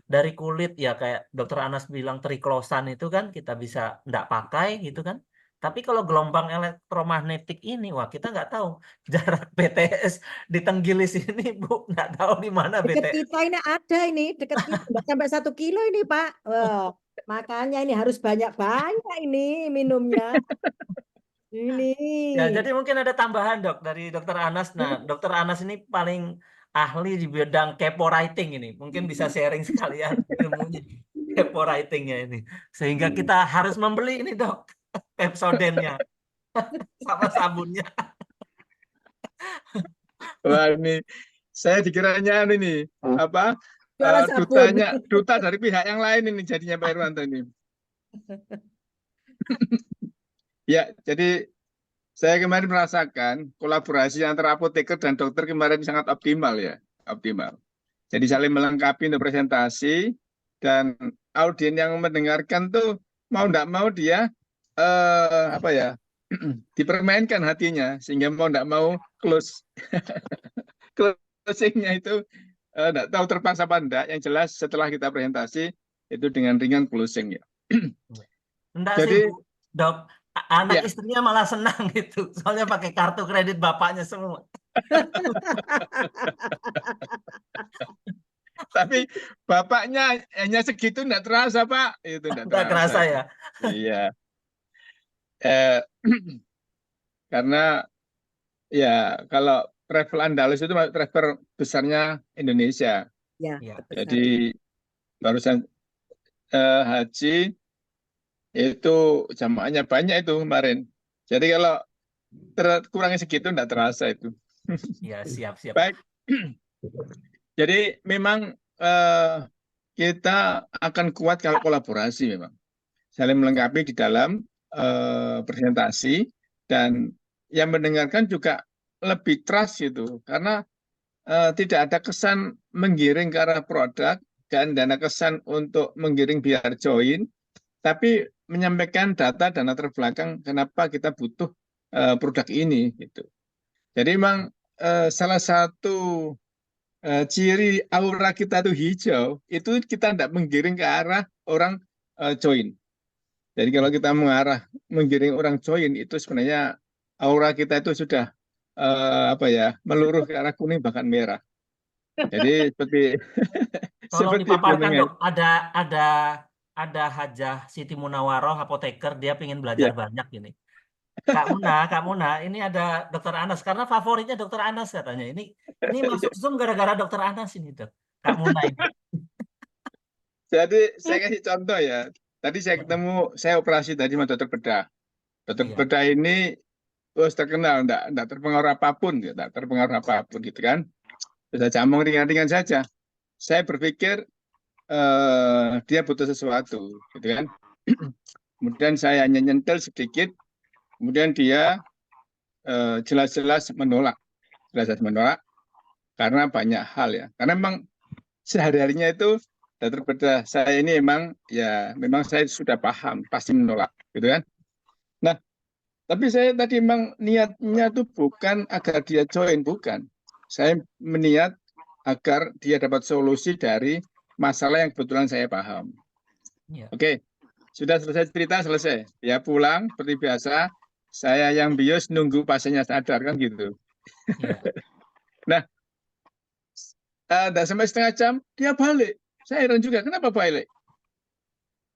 dari kulit ya kayak Dokter Anas bilang triklosan itu kan kita bisa nggak pakai gitu kan. Tapi kalau gelombang elektromagnetik ini, wah kita nggak tahu jarak BTS di Tenggilis ini, Bu, nggak tahu di mana Dekat BTS. kita ini ada ini, dekat kita nggak sampai 1 kilo ini Pak. Wah, makanya ini harus banyak-banyak ini minumnya. Ini. Ya, jadi mungkin ada tambahan Dok dari Dokter Anas. Nah, Dokter Anas ini paling ahli di bidang kepo writing ini. Mungkin bisa sharing sekalian ilmunya kepo writingnya ini. Sehingga kita harus membeli ini Dok, Pepsodentnya sama sabunnya. Wah, ini saya dikiranya ini apa? Jualan sabun. Duta dari pihak yang lain ini jadinya Pak Irwanto ini. Ya, jadi saya kemarin merasakan kolaborasi antara apoteker dan dokter kemarin sangat optimal ya, optimal. Jadi saling melengkapi untuk presentasi dan audien yang mendengarkan tuh mau nggak mau dia apa ya dipermainkan hatinya sehingga mau nggak mau close closingnya itu nggak tahu terpaksa apa enggak. Yang jelas setelah kita presentasi itu dengan ringan closing ya. Enggak sih, Jadi Bu. Dok. Anak ya, istrinya malah senang gitu. Soalnya pakai kartu kredit bapaknya semua. tapi bapaknya hanya segitu enggak terasa, Pak. Itu enggak Enggak kerasa terasa. ya. Iya. Karena ya kalau travel Andalus itu travel besarnya Indonesia. Ya, Iya. terbesar. Jadi barusan haji itu jamaahnya banyak itu kemarin. Jadi kalau kurangnya segitu enggak terasa itu. Iya, siap-siap. Baik. Jadi memang kita akan kuat kalau kolaborasi memang. Saling melengkapi di dalam presentasi dan yang mendengarkan juga lebih trust gitu. Karena tidak ada kesan menggiring ke arah produk dan ada kesan untuk menggiring biar join, tapi menyampaikan data dan latar belakang kenapa kita butuh produk ini gitu. Jadi memang salah satu ciri aura kita itu hijau, itu kita tidak menggiring ke arah orang join. Jadi kalau kita menggiring orang join itu sebenarnya aura kita itu sudah apa ya meluruh ke arah kuning bahkan merah. Jadi seperti Tolong seperti dipaparkan, kuningan. Dok. Ada Hajah Siti Munawaroh, apoteker, dia pengen belajar Ya. banyak ini. Kak Muna, ini ada Dokter Anas karena favoritnya Dokter Anas katanya. Ini masuk Zoom gara-gara Dokter Anas ini, Dok. Kak Muna ini. Jadi saya kasih contoh ya. Tadi saya operasi tadi sama dokter bedah. Dokter Iya. bedah ini terkenal, enggak terpengaruh apapun, enggak terpengaruh apapun gitu kan. Bisa jamu ringan-ringan saja. Saya berpikir dia butuh sesuatu, gitu kan. Kemudian saya hanya nyentel sedikit, kemudian dia jelas-jelas menolak, karena banyak hal ya. Karena memang sehari-harinya itu dokter bedah saya ini memang saya sudah paham pasti menolak, gitu kan. Nah, tapi saya tadi memang niatnya tuh bukan agar dia join, bukan. Saya meniat agar dia dapat solusi dari masalah yang kebetulan saya paham. Iya. Oke, sudah selesai cerita, selesai. Ya pulang, seperti biasa, saya yang bius nunggu pasiennya sadar, kan gitu. Iya. Nah, tidak sampai setengah jam, dia balik. Saya heran juga, kenapa balik?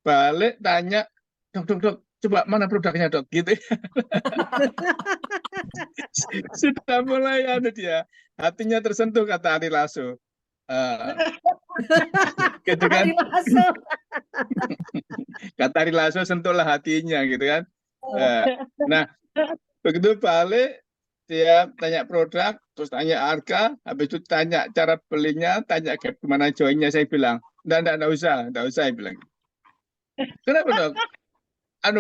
Balik, tanya, dok, coba mana produknya, dok? Gitu. Sudah mulai ada dia. Hatinya tersentuh, kata Ari Lasso. Gitu kan? Kata Ari Lasso, sentuhlah hatinya, gitu kan? Nah, begitu balik, dia tanya produk, terus tanya harga, habis itu tanya cara belinya, tanya gimana joinnya. Saya bilang, enggak usah, saya bilang. Kenapa, dok?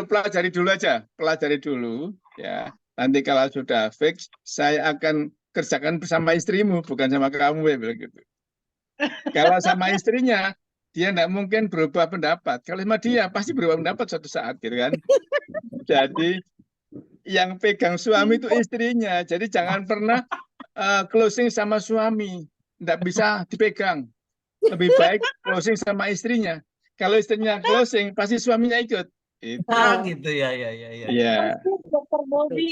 Pelajari dulu ya. Nanti kalau sudah fix, saya akan kerjakan bersama istrimu, bukan sama kamu, ya bilang gitu. Kalau sama istrinya, dia tidak mungkin berubah pendapat. Kalau sama dia, pasti berubah pendapat suatu saat, gitu kan. Jadi yang pegang suami itu istrinya. Jadi jangan pernah closing sama suami, tidak bisa dipegang. Lebih baik closing sama istrinya. Kalau istrinya closing, pasti suaminya ikut. Itu. Gitu ya. Iya.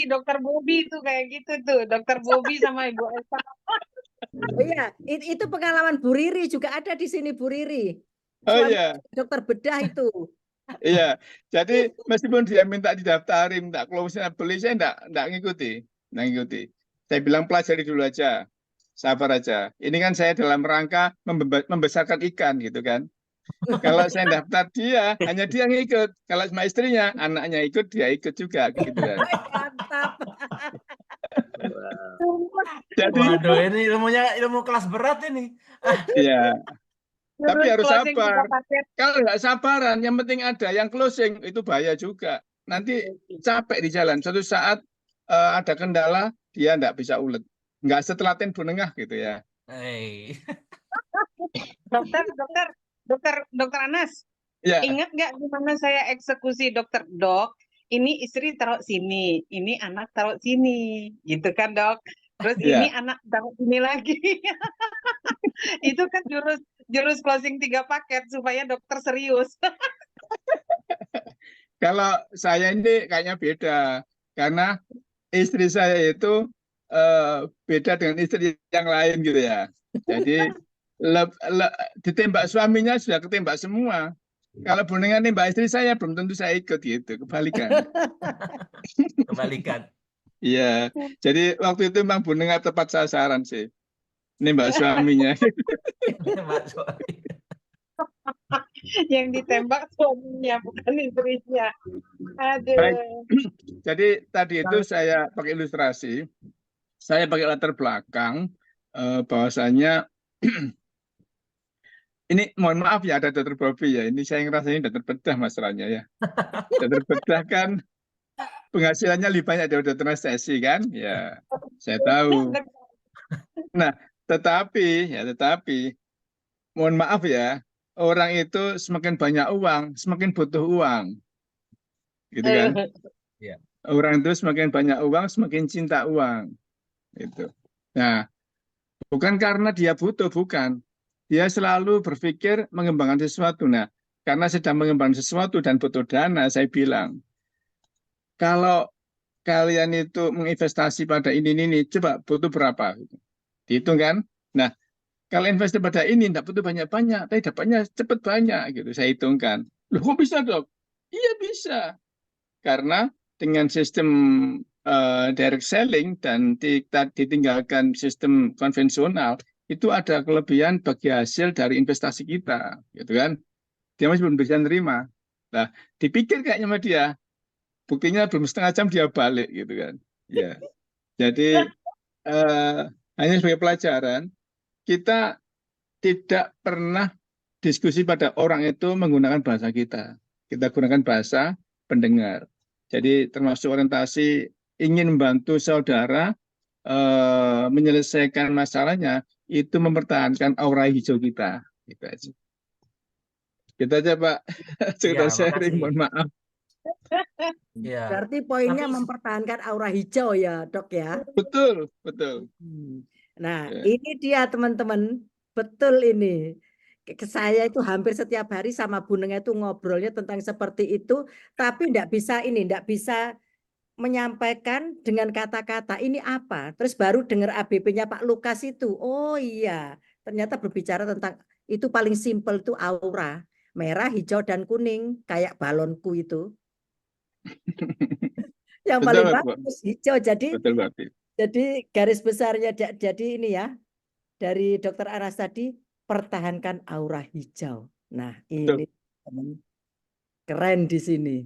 Dokter Bobby itu kayak gitu tuh, Dokter Bobby sama Ibu Esa. Oh iya, itu pengalaman Bu Riri juga ada di sini, Bu Riri. Oh Suami iya. dokter bedah itu. Iya. Jadi meskipun dia minta didaftarin, minta closing beli, saya enggak ngikuti. Saya bilang pelajari dulu aja. Sabar aja. Ini kan saya dalam rangka membesarkan ikan gitu kan. Kalau saya daftar dia, hanya dia yang ikut. Kalau sama istrinya, anaknya ikut, dia ikut juga gitu kan. Mantap. Jadi, waduh, ini ilmu kelas berat ini. iya. Tapi harus Closing sabar. juga paket. Kalau nggak sabaran, yang penting ada yang closing, itu bahaya juga. Nanti capek di jalan. Suatu saat ada kendala, dia nggak bisa ulet. Nggak setelaten bunengah gitu ya. Hey. Dokter Anas, Ya, ingat nggak gimana saya eksekusi dokter? Dok, ini istri taruh sini, ini anak taruh sini, gitu kan dok? Terus ini ya. anak taruh sini lagi. Itu kan jurus closing 3 paket supaya dokter serius. Kalau saya ini kayaknya beda, karena istri saya itu beda dengan istri yang lain gitu ya. Jadi ditembak suaminya sudah ketembak semua. Kalau bonengan nembak istri saya belum tentu saya ikut gitu, kebalikan. Kebalikan. Iya, jadi waktu itu memang bonengan tepat sasaran sih, nembak suaminya. Mbak Suami. Yang ditembak suaminya, bukan istrinya. Baik. Aduh. Jadi tadi itu saya pakai ilustrasi, saya pakai latar belakang bahwasanya ini mohon maaf ya ada Dr. Bobby ya, ini saya ngerasa ini Dr. Bedah masalahnya ya. Dr. Bedah kan penghasilannya lebih banyak dari Dr. Anestesi kan, ya saya tahu. Nah, tetapi mohon maaf ya, orang itu semakin banyak uang, semakin butuh uang, gitu kan? Iya. Orang itu semakin banyak uang, semakin cinta uang, gitu. Nah, bukan karena dia butuh, bukan. Dia selalu berpikir mengembangkan sesuatu. Nah, karena sedang mengembangkan sesuatu dan butuh dana, saya bilang, kalau kalian itu menginvestasi pada ini, coba butuh berapa? Dihitung kan? Nah, kalau investasi pada ini tidak butuh banyak-banyak, tapi dapatnya cepat banyak, gitu. Saya hitungkan. Loh, kok bisa dok? Iya bisa. Karena dengan sistem direct selling dan ditinggalkan sistem konvensional, itu ada kelebihan bagi hasil dari investasi kita, gitu kan? Dia masih belum bisa nerima. Nah, dipikir kayaknya sama dia, buktinya belum setengah jam dia balik, gitu kan? Ya, jadi hanya sebagai pelajaran, kita tidak pernah diskusi pada orang itu menggunakan bahasa kita. Kita gunakan bahasa pendengar. Jadi termasuk orientasi ingin membantu saudara menyelesaikan masalahnya, itu mempertahankan aura hijau kita. Gitu aja. Kita aja Pak, cerita sharing, mohon maaf. Ya. Berarti poinnya Tapi mempertahankan aura hijau ya, Dok ya. Betul, betul. Nah, Ya. ini dia teman-teman, betul ini. Saya itu hampir setiap hari sama Bu Neng itu ngobrolnya tentang seperti itu, tapi tidak bisa menyampaikan dengan kata-kata ini apa. Terus baru dengar ABP-nya Pak Lukas itu. Oh iya, ternyata berbicara tentang itu paling simpel itu aura. Merah, hijau, dan kuning. Kayak balonku itu. Yang paling bagus hijau. Jadi garis besarnya jadi ini ya. Dari Dokter Anas tadi, pertahankan aura hijau. Nah ini keren di sini.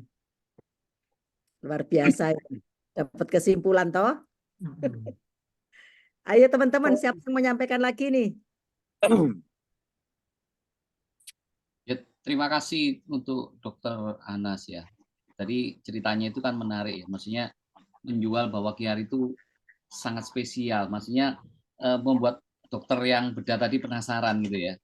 Luar biasa. Dapat kesimpulan toh. Ayo teman-teman, siapa yang menyampaikan lagi nih? Ya, terima kasih untuk Dokter Anas ya. Tadi ceritanya itu kan menarik ya. Maksudnya menjual bahwa Kiar itu sangat spesial. Maksudnya membuat dokter yang bedah tadi penasaran gitu ya.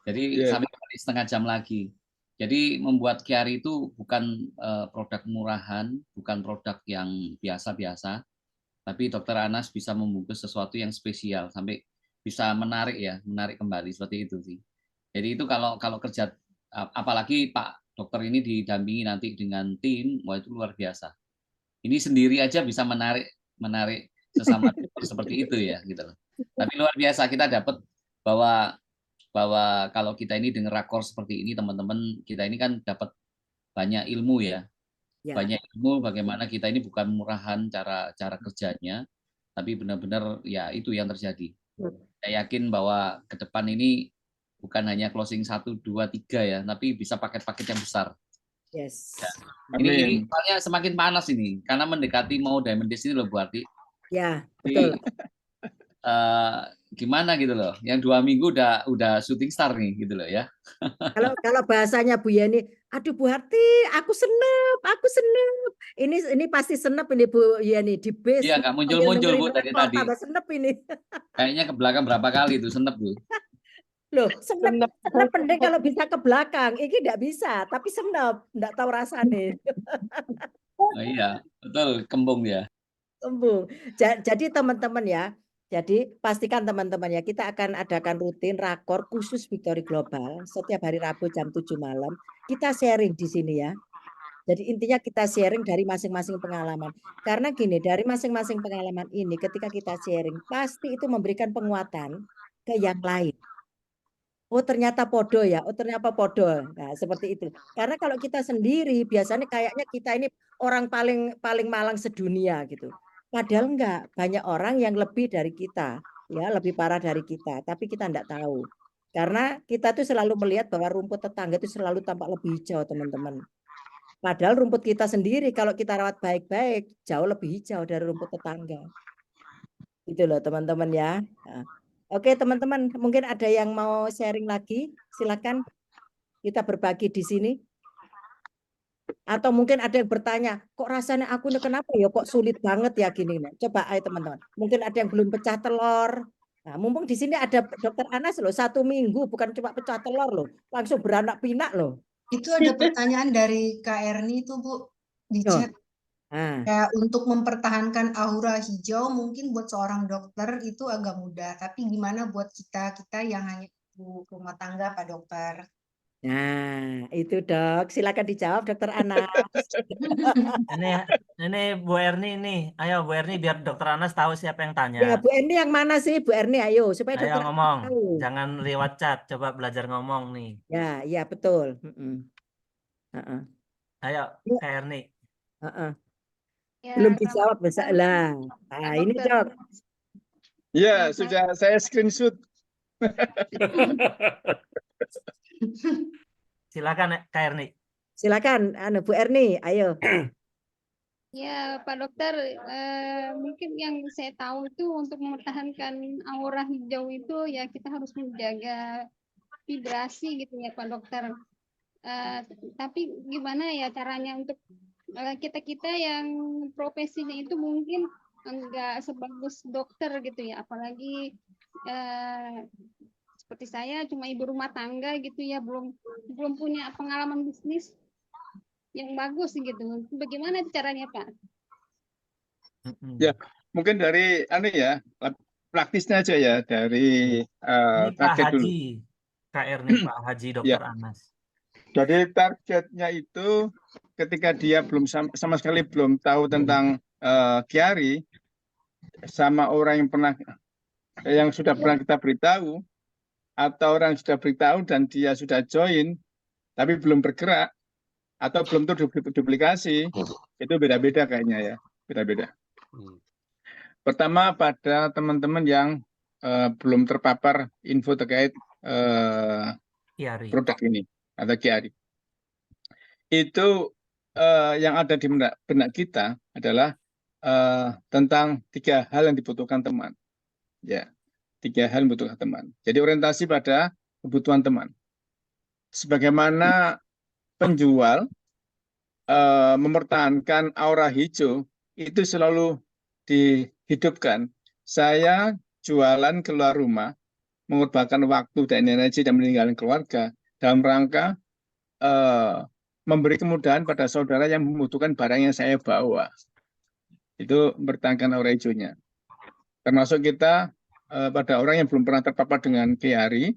Jadi sampai setengah jam lagi. Jadi membuat Kiari itu bukan produk murahan, bukan produk yang biasa-biasa, tapi Dokter Anas bisa membungkus sesuatu yang spesial sampai bisa menarik kembali seperti itu sih. Jadi itu kalau kerja, apalagi Pak Dokter ini didampingi nanti dengan tim, wah itu luar biasa. Ini sendiri aja bisa menarik sesama seperti itu ya, gitu loh. Tapi luar biasa kita dapat bahwa kalau kita ini dengar rakor seperti ini teman-teman, kita ini kan dapat banyak ilmu ya. Banyak ilmu bagaimana kita ini bukan murahan cara kerjanya, tapi benar-benar ya itu yang terjadi. Saya yakin bahwa ke depan ini bukan hanya closing 1, 2, 3 ya, tapi bisa paket-paket yang besar. Yes. Ya. Ini soalnya semakin panas ini karena mendekati mau Diamond Days ini loh Bu Arti. Ya, betul. Gimana gitu loh, yang 2 minggu udah syuting star nih gitu loh ya. Kalau bahasanya Bu Yeni, aduh Bu Harti, aku senep. Ini pasti senep ini Bu Yeni di base. Iya nggak muncul Bu dari tadi. Tambah senep ini. Kayaknya ke belakang berapa kali itu senep Bu. Loh, senep Senep. penting kalau bisa ke belakang. Ini tidak bisa, tapi senep, enggak tahu rasanya. Oh, iya, betul, kembung ya. Kembung. Jadi teman-teman ya, jadi pastikan teman-teman ya, kita akan adakan rutin rakor khusus Victory Global setiap hari Rabu jam 7 malam. Kita sharing di sini ya. Jadi intinya kita sharing dari masing-masing pengalaman. Karena gini, dari masing-masing pengalaman ini ketika kita sharing, pasti itu memberikan penguatan ke yang lain. Oh ternyata podo ya, oh ternyata podo. Nah seperti itu. Karena kalau kita sendiri biasanya kayaknya kita ini orang paling malang sedunia gitu. Padahal enggak, banyak orang yang lebih dari kita, ya lebih parah dari kita, tapi kita enggak tahu. Karena kita tuh selalu melihat bahwa rumput tetangga itu selalu tampak lebih hijau, teman-teman. Padahal rumput kita sendiri kalau kita rawat baik-baik jauh lebih hijau dari rumput tetangga. Itu loh teman-teman ya. Nah, oke teman-teman, mungkin ada yang mau sharing lagi, silakan kita berbagi di sini. Atau mungkin ada yang bertanya, kok rasanya aku ini kenapa ya kok sulit banget ya gini. Nah, coba ayo teman-teman. Mungkin ada yang belum pecah telur. Nah, mumpung di sini ada Dokter Anas loh, 1 minggu bukan cuma pecah telur loh, langsung beranak pinak loh. Itu ada pertanyaan dari Kak Erni itu Bu di Oh. chat. Ya, untuk mempertahankan aura hijau mungkin buat seorang dokter itu agak mudah, tapi gimana buat kita yang hanya ibu rumah tangga Pak Dokter? Nah, itu Dok, silakan dijawab Dokter Anas. Ini Bu Erni nih, ayo Bu Erni biar Dokter Anas tahu siapa yang Ya, tanya. Bu Erni yang mana sih Bu Erni? Ayo supaya Ayo Dokter Anas ngomong, tahu. jangan lewat chat, coba belajar ngomong nih. Ya, ya betul. Ayo Kak Erni. Ya, Belum dijawab besok lah. Nah, ini Dok. Ya, sudah saya screenshot. Silakan Kak Erni. Silakan Bu Erni, ayo. Ya, Pak Dokter, mungkin yang saya tahu itu untuk mempertahankan aura hijau itu ya kita harus menjaga vibrasi gitu ya Pak Dokter. Tapi gimana ya caranya untuk kita-kita yang profesinya itu mungkin enggak sebagus dokter gitu ya, apalagi seperti saya cuma ibu rumah tangga gitu ya, belum punya pengalaman bisnis yang bagus gitu. Bagaimana caranya Pak? Ya, mungkin dari praktisnya aja ya, dari Ini Pak target dulu. Haji, Kak Erni, Pak Haji Dokter Anas. Jadi targetnya itu ketika dia belum sama sekali belum tahu tentang Chiari, sama orang yang sudah pernah kita beritahu, atau orang yang sudah beritahu dan dia sudah join tapi belum bergerak atau belum terduplikasi, itu beda-beda kayaknya ya, beda-beda. Pertama pada teman-teman yang belum terpapar info terkait produk ini atau Chiari. Itu yang ada di benak kita adalah tentang 3 hal yang dibutuhkan teman. Ya, 3 hal yang dibutuhkan teman. Jadi orientasi pada kebutuhan teman. Sebagaimana penjual mempertahankan aura hijau itu selalu dihidupkan. Saya jualan keluar rumah, mengorbankan waktu dan energi dan meninggalkan keluarga dalam rangka memberi kemudahan pada saudara yang membutuhkan barang yang saya bawa. Itu mempertahankan aura hijaunya. Termasuk kita pada orang yang belum pernah terpapar dengan Chiari,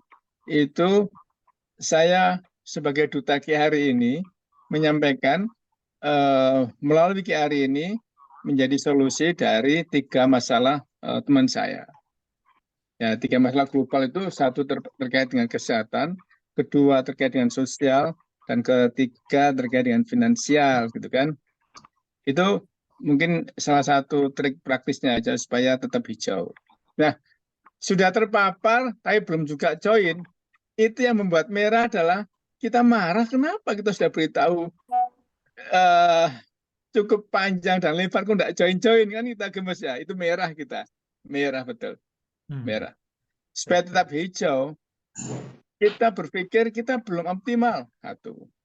itu saya sebagai duta Chiari ini menyampaikan melalui Chiari ini menjadi solusi dari 3 masalah teman saya. Ya, 3 masalah global itu, 1 terkait dengan kesehatan, kedua terkait dengan sosial, dan ketiga terkait dengan finansial, gitu kan. Itu mungkin salah satu trik praktisnya aja supaya tetap hijau. Nah, sudah terpapar tapi belum juga join, itu yang membuat merah adalah kita marah, kenapa kita sudah beritahu cukup panjang dan lebar kok enggak join-join, kan kita gemes ya, itu merah kita. Merah betul. Merah. Supaya tetap hijau, kita berpikir kita belum optimal.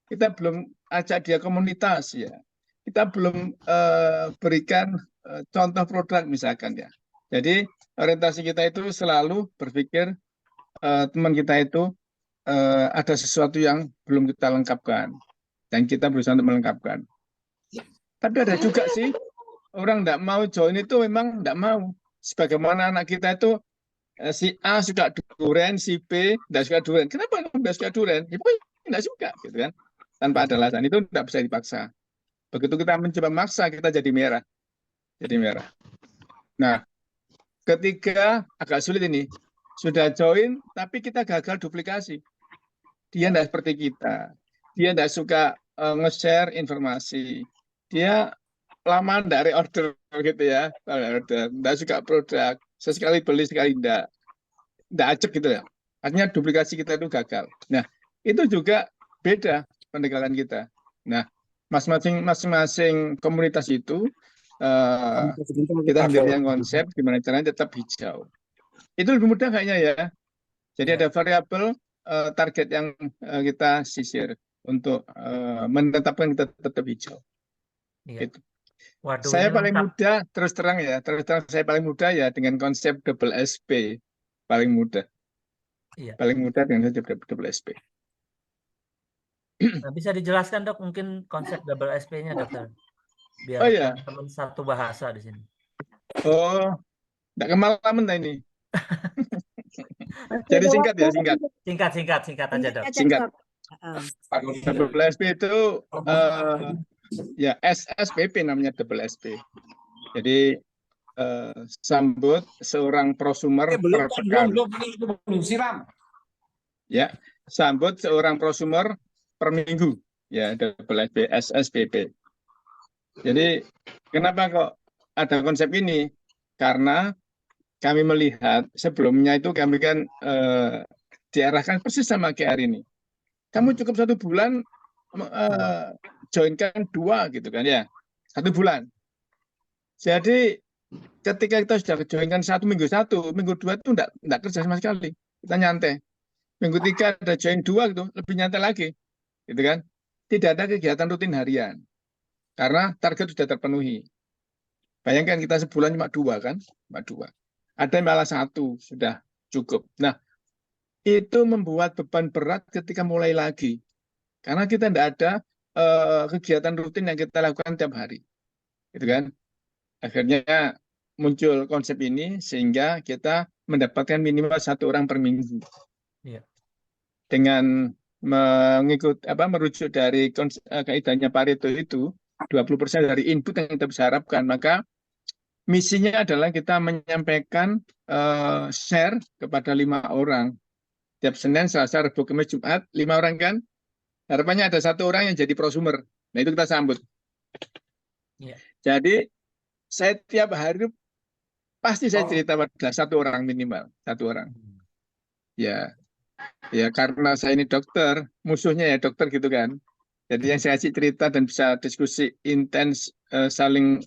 Kita belum ajak dia komunitas ya. Kita belum berikan contoh produk misalkan ya. Jadi orientasi kita itu selalu berpikir teman kita itu ada sesuatu yang belum kita lengkapkan dan kita berusaha untuk melengkapkan. Tapi ada juga sih orang tidak mau join itu memang tidak mau. Sebagaimana anak kita itu si A suka durian, si B tidak suka durian. Kenapa tidak suka durian? Ya pokoknya tidak suka, gitu kan? Tanpa ada alasan itu tidak bisa dipaksa. Begitu kita mencoba maksa, kita jadi merah. Jadi merah. Nah, ketiga agak sulit ini. Sudah join, tapi kita gagal duplikasi. Dia tidak seperti kita. Dia tidak suka nge-share informasi. Dia lama tidak reorder gitu ya. Tidak suka produk. Sesekali beli, sekali tidak. Tidak acak gitu ya. Artinya duplikasi kita itu gagal. Nah, itu juga beda pendekatan kita. Nah, masing-masing komunitas itu kita ambil yang konsep gimana caranya tetap hijau. Itu lebih mudah kayaknya ya. Jadi ada variabel target yang kita sisir untuk menetapkan kita tetap hijau. Gitu. Waduh, Saya ini paling lengkap. mudah, terus terang saya paling mudah ya dengan konsep double SP. Paling mudah. Iya. Paling mudah dengan konsep double SP. Nah, bisa dijelaskan dok mungkin konsep double SP-nya dokter, biar Oh iya. teman-teman satu bahasa di sini. Oh, tidak kemalaman ini. Jadi singkat ya, singkat. Singkat aja dok. Singkat. Double SP itu ya SSPP namanya double SP. Jadi sambut seorang prosumer per pekan. Belum siram. Ya, sambut seorang prosumer per minggu. Ya, double SP, SSPP. Jadi kenapa kok ada konsep ini? Karena kami melihat sebelumnya itu kami kan diarahkan persis sama kayak hari ini. Kamu cukup 1 bulan joinkan 2 gitu kan ya, 1 bulan. Jadi ketika kita sudah joinkan 1 minggu 1, minggu 2 itu enggak kerja sama sekali, kita nyantai. Minggu 3 ada join 2 gitu, lebih nyantai lagi, gitu kan? Tidak ada kegiatan rutin harian karena target sudah terpenuhi. Bayangkan kita sebulan cuma 2 kan, cuma 2. Ada yang malah 1 sudah cukup. Nah, itu membuat beban berat ketika mulai lagi. Karena kita tidak ada kegiatan rutin yang kita lakukan tiap hari. Gitu kan? Akhirnya muncul konsep ini sehingga kita mendapatkan minimal 1 orang per minggu. Iya. Dengan merujuk dari kaidahnya Pareto itu, 20% dari input yang kita bisa harapkan, maka misinya adalah kita menyampaikan share kepada 5 orang. Tiap Senin, Selasa, Rabu, Kamis, Jumat, 5 orang kan? Harapannya ada 1 orang yang jadi prosumer. Nah, itu kita sambut. Iya. Jadi, saya tiap hari pasti saya cerita pada 1 orang minimal. 1 orang. Ya, karena saya ini dokter, musuhnya ya dokter gitu kan. Jadi yang saya cerita dan bisa diskusi intens, saling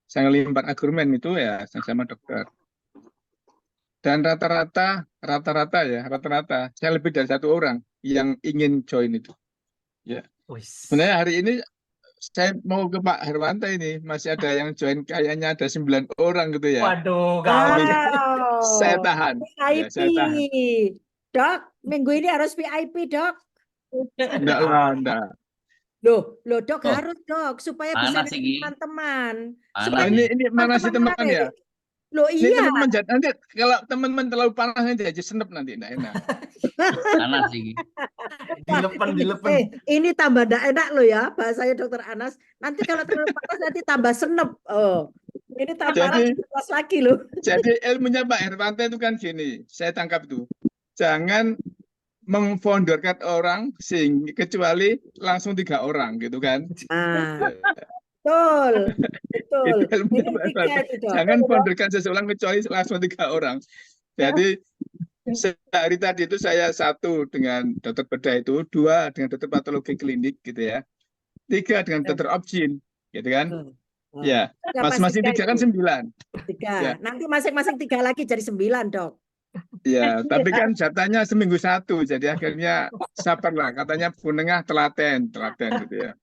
saling lempar argumen itu ya sama dokter. Dan rata-rata saya lebih dari 1 orang yang ingin join itu. Ya. Sebenarnya hari ini saya mau ke Pak Herwanto ini, masih ada yang join, kayaknya ada 9 orang gitu ya. Waduh, gawat. Saya tahan. VIP. Ya, saya tahan. Dok, minggu ini harus VIP, Dok. Enggak lah, enggak. Loh, Dok, harus Dok supaya bisa Panas dengan ini. teman-teman. Oh, ini mana sih teman ya? Loh Ini iya. teman-teman, nanti kalau teman-teman terlalu panas nanti aja senep nanti, enggak enak. Panas sih. Dilepen. Ini tambah enggak enak loh ya bahasanya Dokter Anas. Nanti kalau terlalu panas nanti tambah senep. Oh, ini tambah panas lagi loh. Jadi ilmunya Pak Herwanto itu kan gini, saya tangkap itu. Jangan memfounderkan orang sehingga kecuali langsung 3 orang gitu kan. Betul. Itu ilmunya Pak Herwanto. Jangan founderkan seseorang kecuali langsung 3 orang. Jadi sehari tadi itu saya 1 dengan dokter bedah itu, 2 dengan dokter patologi klinik gitu ya, 3 dengan dokter obgyn gitu kan. Ya, masing-masing 3 kan 9. 3. Ya. Nanti masing-masing 3 lagi jadi 9, Dok. Ya, tapi kan jatahnya seminggu 1, jadi akhirnya sabarlah, katanya punengah telaten gitu ya.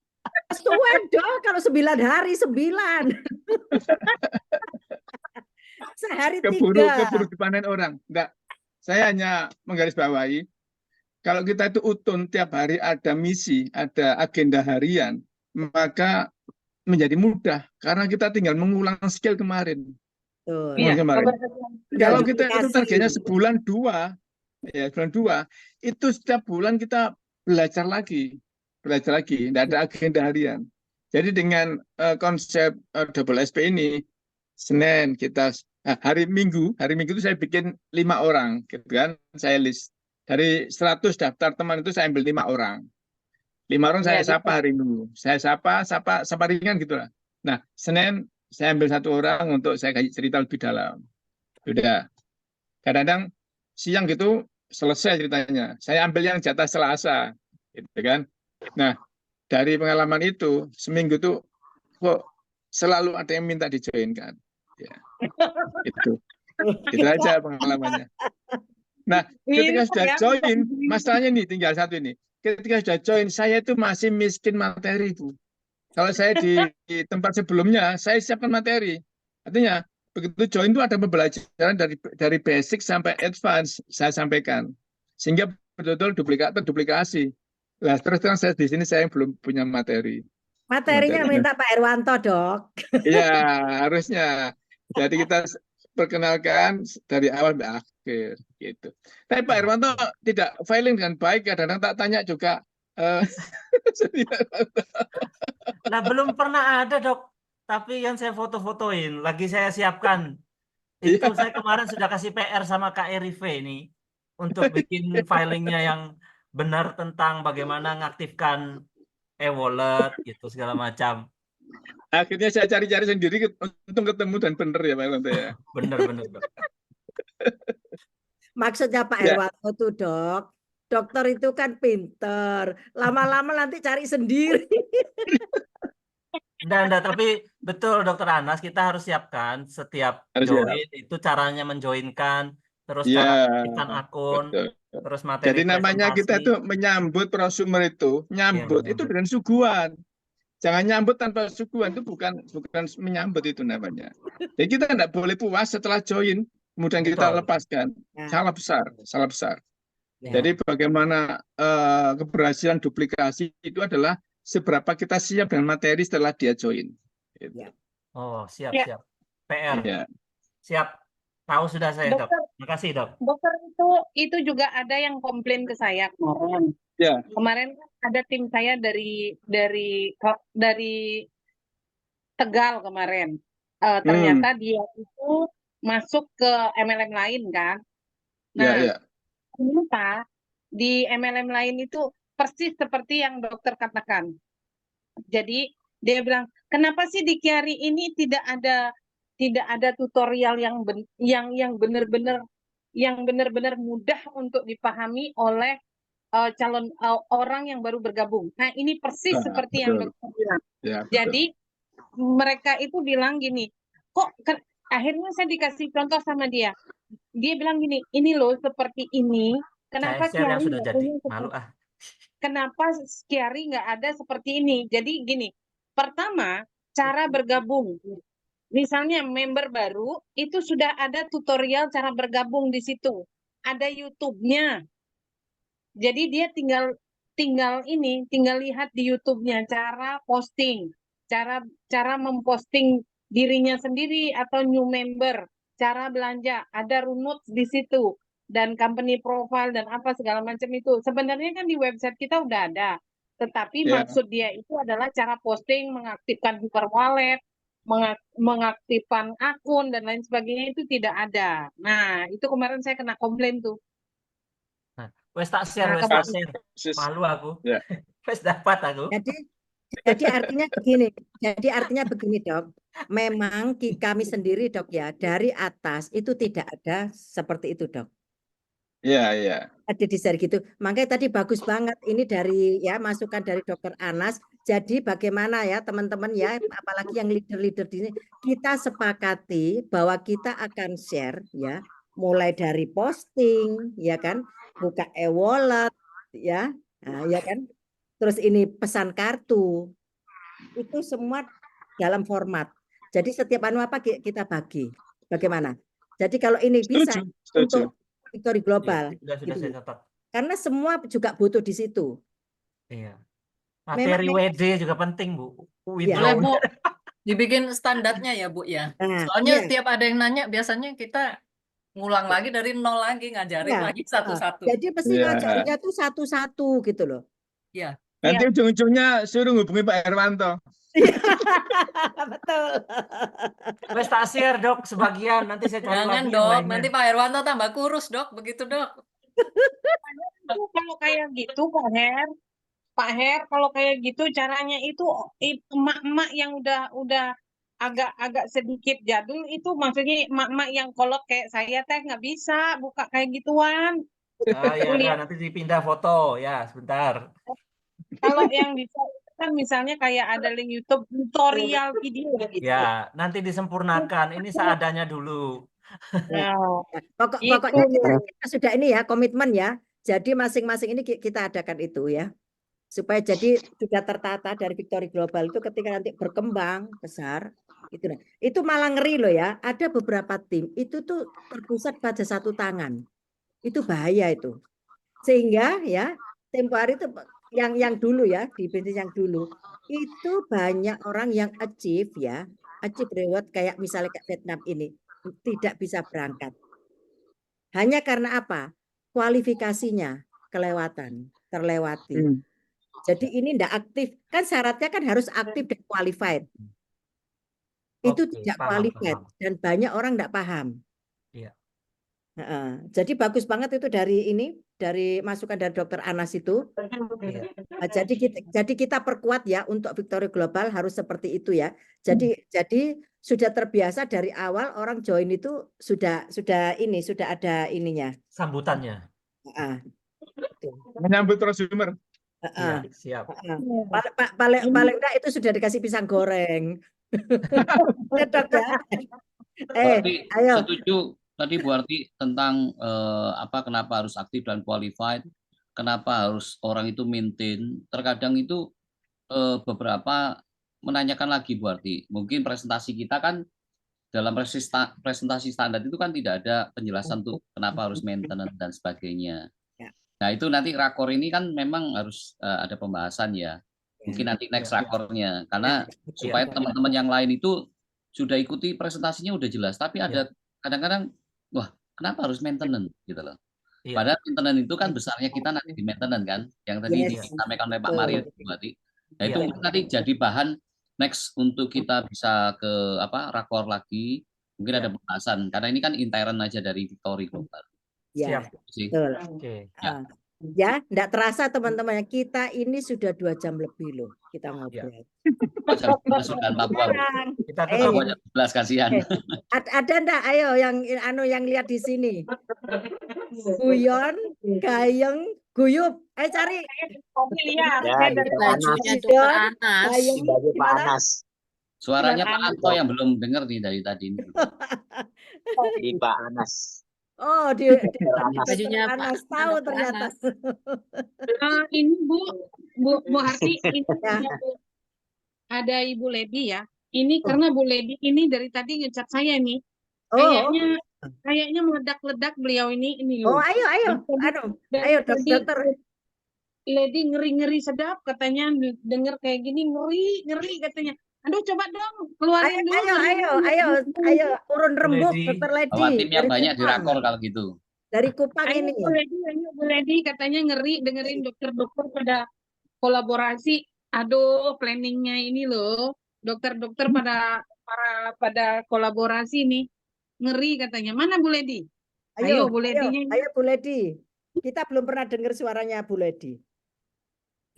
Suwen Dok, kalau 9 hari 9. Sehari 3. Keburu dipanen orang. Enggak. Saya hanya menggarisbawahi, kalau kita itu utun tiap hari ada misi, ada agenda harian, maka menjadi mudah karena kita tinggal mengulang skill kemarin. Betul. Iya, Kemarin. Tinggal Kalau kita itu duplikasi. targetnya sebulan dua, ya sebulan dua, itu setiap bulan kita belajar lagi, tidak ada agenda harian. Jadi dengan konsep double SP ini, Senin kita hari Minggu itu saya bikin 5 orang, gitu kan? Saya list dari 100 daftar teman itu saya ambil 5 orang. 5 orang saya Iya, sapa hari Minggu. Saya sapa ringan gitu lah. Nah, Senin saya ambil 1 orang untuk saya kasih cerita lebih dalam. Sudah. Kadang-kadang siang gitu selesai ceritanya. Saya ambil yang jatah Selasa, gitu kan. Nah, dari pengalaman itu seminggu tuh kok selalu ada yang minta dijoinkan. Ya, itu aja pengalamannya. Nah, ketika sudah join, masalahnya nih tinggal satu ini. Ketika sudah join, saya itu masih miskin materi, Bu. Kalau saya di tempat sebelumnya, saya siapkan materi. Artinya, begitu join itu ada pembelajaran dari basic sampai advance saya sampaikan. Sehingga betul-betul duplikasi. Nah, terus terang saya di sini saya belum punya materi. Materinya minta Pak Herwanto, Dok. Iya, harusnya. Jadi kita perkenalkan dari awal sampai akhir gitu. Tapi Pak Herwanto tidak filing dengan baik, kadang-kadang tak tanya juga. Nah, belum pernah ada, Dok. Tapi yang saya foto-fotoin, lagi saya siapkan. Itu saya kemarin sudah kasih PR sama Kak Erive ini untuk bikin filingnya yang benar tentang bagaimana mengaktifkan e-wallet gitu segala macam. Akhirnya saya cari-cari sendiri untung ketemu dan benar ya Pak Herwanto ya. Benar, Dok. Maksudnya Pak Herwanto tuh, Dok. Dokter itu kan pinter. Lama-lama nanti cari sendiri. Enggak, tapi betul Dokter Anas, kita harus siapkan setiap join itu caranya menjoinkan, terus cara aktifkan akun, terus materi Jadi namanya kita itu menyambut prosumer itu, nyambut itu dengan suguhan. Jangan nyambut tanpa suguhan, itu bukan menyambut itu namanya. Jadi kita tidak boleh puas setelah join, kemudian kita lepaskan. Salah besar. Jadi bagaimana keberhasilan duplikasi itu adalah seberapa kita siap dengan materi setelah dia join. Gitu. Oh, siap. Ya. PR. Ya. Siap. Tahu sudah saya, Dok. Dokter, Terima kasih, Dok. Dokter itu juga ada yang komplain ke saya kemarin. Ya. Kemarin ada tim saya dari Tegal kemarin. Ternyata dia itu masuk ke MLM lain kan. Nah, ternyata di MLM lain itu persis seperti yang dokter katakan. Jadi dia bilang, kenapa sih di Kiari ini tidak ada tutorial yang benar-benar mudah untuk dipahami oleh calon orang yang baru bergabung. Nah, ini persis seperti yang dokter bilang. Ya, jadi mereka itu bilang gini, kok akhirnya saya dikasih contoh sama dia. Dia bilang gini, ini loh seperti ini. Kenapa Kiari yang Kiari sudah jadi malu Kenapa Kiari nggak ada seperti ini? Jadi gini, pertama cara bergabung. Misalnya member baru itu sudah ada tutorial cara bergabung di situ. Ada YouTube-nya. Jadi dia tinggal lihat di YouTube-nya cara posting, cara memposting dirinya sendiri atau new member, cara belanja, ada runut di situ dan company profile dan apa segala macam itu. Sebenarnya kan di website kita udah ada. Tetapi maksud dia itu adalah cara posting, mengaktifkan hyper wallet, mengaktifkan akun dan lain sebagainya itu tidak ada. Nah, itu kemarin saya kena komplain tuh. Wes tak share. Malu aku. Wes dapat aku. Jadi artinya begini, Dok. Memang kami sendiri, Dok ya, dari atas itu tidak ada seperti itu, Dok. Iya. Ada di share gitu. Makanya tadi bagus banget ini dari masukan dari Dokter Anas. Jadi bagaimana ya teman-teman ya, apalagi yang leader-leader di sini, kita sepakati bahwa kita akan share ya, mulai dari posting ya kan, buka e-wallet ya. Nah, ya kan. Terus ini pesan kartu. Itu semua dalam format. Jadi setiap apa kita bagi. Bagaimana? Jadi kalau ini bisa Victory Global. Sudah gitu saya loh. catat. Karena semua juga butuh di situ. Iya. Memang Materi WD juga penting, Bu. Iya. Boleh, Withdraw. Bu. Dibikin standarnya ya, Bu ya. Nah, Soalnya iya. tiap ada yang nanya, biasanya kita ngulang lagi dari nol lagi, ngajarin Iya. lagi satu-satu. Jadi mesti Iya. ngajarnya tuh satu-satu gitu loh. Iya. Nanti ujung-ujungnya suruh hubungi Pak Herwanto. Betul. Wes tak share, Dok, sebagian. Nanti saya cari Jangan, lagi yang Dok. lainnya. Nanti Pak Herwanto tambah kurus, Dok. Begitu, Dok. Kalau kayak gitu Pak Her, kalau kayak gitu caranya itu emak-emak yang udah agak sedikit jadul itu, maksudnya emak-emak yang kolot kayak saya teh nggak bisa buka kayak gituan. Ah, ya, Kuliah. nanti dipindah foto. Ya, sebentar. Kalau yang bisa kan misalnya kayak ada link YouTube tutorial video gitu. Ya, nanti disempurnakan. Ini seadanya dulu. Nah, Pokoknya itu. kita sudah ini ya, komitmen ya. Jadi masing-masing ini kita adakan itu ya. Supaya jadi sudah tertata dari Victory Global itu ketika nanti berkembang besar gitu. Itu malah ngeri loh ya. Ada beberapa tim itu tuh terpusat pada satu tangan. Itu bahaya itu. Sehingga ya tempo hari itu yang dulu ya, di bisnis yang dulu itu banyak orang yang achieve reward kayak misalnya kayak Vietnam ini tidak bisa berangkat. Hanya karena apa? Kualifikasinya terlewati. Jadi ini tidak aktif, kan syaratnya kan harus aktif dan qualified. Itu Oke, tidak paham. qualified dan banyak orang tidak paham. Iya. Jadi bagus banget itu dari masukan dari Dr. Anas itu. Iya. Nah, jadi kita perkuat ya untuk Victory Global harus seperti itu ya. Jadi sudah terbiasa dari awal orang join itu sudah ada ininya. Sambutannya. Menyambut prosumer. Iya, siap. Paling enggak itu sudah dikasih pisang goreng. Dok ya. Berarti Ayo. setuju tadi Bu Arti tentang kenapa harus aktif dan qualified, kenapa harus orang itu maintain. Terkadang itu beberapa menanyakan lagi Bu Arti, mungkin presentasi kita kan dalam presentasi standar itu kan tidak ada penjelasan tuh kenapa harus maintenance dan sebagainya. Nah itu nanti rakor ini kan memang harus ada pembahasan ya. Mungkin nanti next rakornya. Karena supaya teman-teman yang lain itu sudah ikuti presentasinya udah jelas. Tapi ada kadang-kadang, wah kenapa harus maintenance gitu loh. Padahal maintenance itu kan besarnya kita nanti di maintenance kan. Yang tadi disampaikan oleh Pak Mario berarti. Nah itu mungkin nanti jadi bahan next untuk kita bisa ke rakor lagi. Mungkin ada pembahasan. Karena ini kan intern aja dari Victory Global. Ya, betul. Ya, enggak terasa teman-teman, kita ini sudah 2 jam lebih loh kita ngobrol. Sudah Papua. Kita Papua 11 kasihan. Ada enggak? Ayo yang lihat di sini. Guyon, Gayeng, Guyup. Ayo cari. Bajunya Dokter Anas. Suaranya Pak Anto yang belum dengar nih dari tadi. Di Pak Anas. Oh, bajunya Anas tahu ternyata. Ini Bu Harti, ini ada Ibu Lady ya. Ini karena Bu Lady ini dari tadi ngecat saya nih. Kayaknya meledak-ledak beliau ini loh. Oh, ayo. Ayo dokter. Lady ngeri-ngeri sedap katanya, denger kayak gini ngeri katanya. Aduh, coba dong keluarin dulu. Ayo urun rembuk Dokter Lady. Bawa tim yang banyak di rakor kalau gitu. Dari Kupang ini. Bu Lady katanya ngeri dengerin dokter-dokter pada kolaborasi. Aduh, planningnya ini loh. Dokter-dokter pada kolaborasi nih. Ngeri katanya. Mana Bu Lady? Ayo Bu Lady. Ayo Bu Lady. Kita belum pernah dengar suaranya Bu Lady.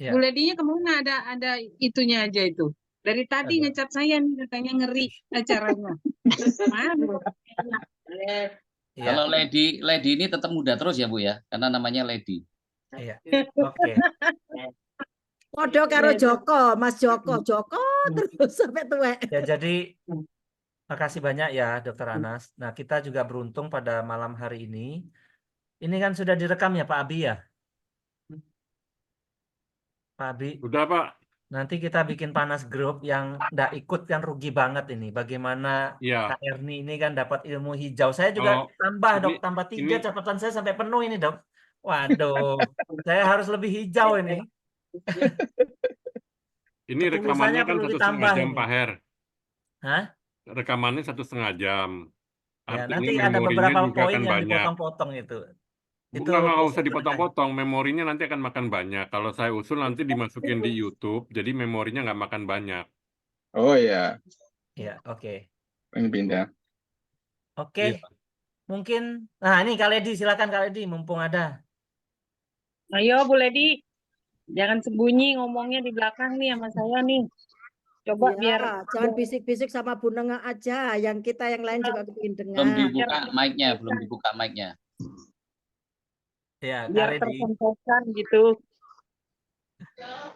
Bu Lady-nya kemana? Ada itunya aja itu. Dari tadi ngecat saya nih katanya ngeri acaranya. Kalau Lady ini tetap muda terus ya Bu ya, karena namanya Lady. Iya. Oke. Podo karo Joko, Mas Joko terus sampai tua. Ya jadi makasih banyak ya Dokter Anas. Nah kita juga beruntung pada malam hari ini. Ini kan sudah direkam ya Pak Abi ya? Pak Abi. Udah Pak. Nanti kita bikin panas grup yang nggak ikut kan rugi banget ini. Bagaimana Iya. Kak Erni ini kan dapat ilmu hijau. Saya juga Kalau tambah ini dok, tambah 3 ini catatan saya sampai penuh ini dok. Waduh, saya harus lebih hijau ini. ini Ketulisannya rekamannya kan perlu 1,5 ditambah jam ini. Pak Her. Hah? Rekamannya 1,5 jam. Ya, Artinya nanti ada memorinya beberapa juga poin akan yang banyak. dipotong-potong itu. Itu Nggak usah setengahnya. dipotong-potong, memorinya nanti akan makan banyak. Kalau saya usul nanti dimasukin di YouTube, jadi memorinya nggak makan banyak. Oh ya, Ya, oke. pengen pindah. Oke, Iya. mungkin. Nah, ini Kak Ledi, silakan Kak Ledi, mumpung ada. Ayo Bu Ledi, jangan sembunyi ngomongnya di belakang nih sama saya nih. Coba Iya, biar jangan bisik-bisik sama Bu Nengah aja, yang kita yang lain juga kepingin Belum dengar. dibuka mic-nya, belum dibuka mic-nya. Ya, Kak biar Ledi. tersampaikan gitu. Masih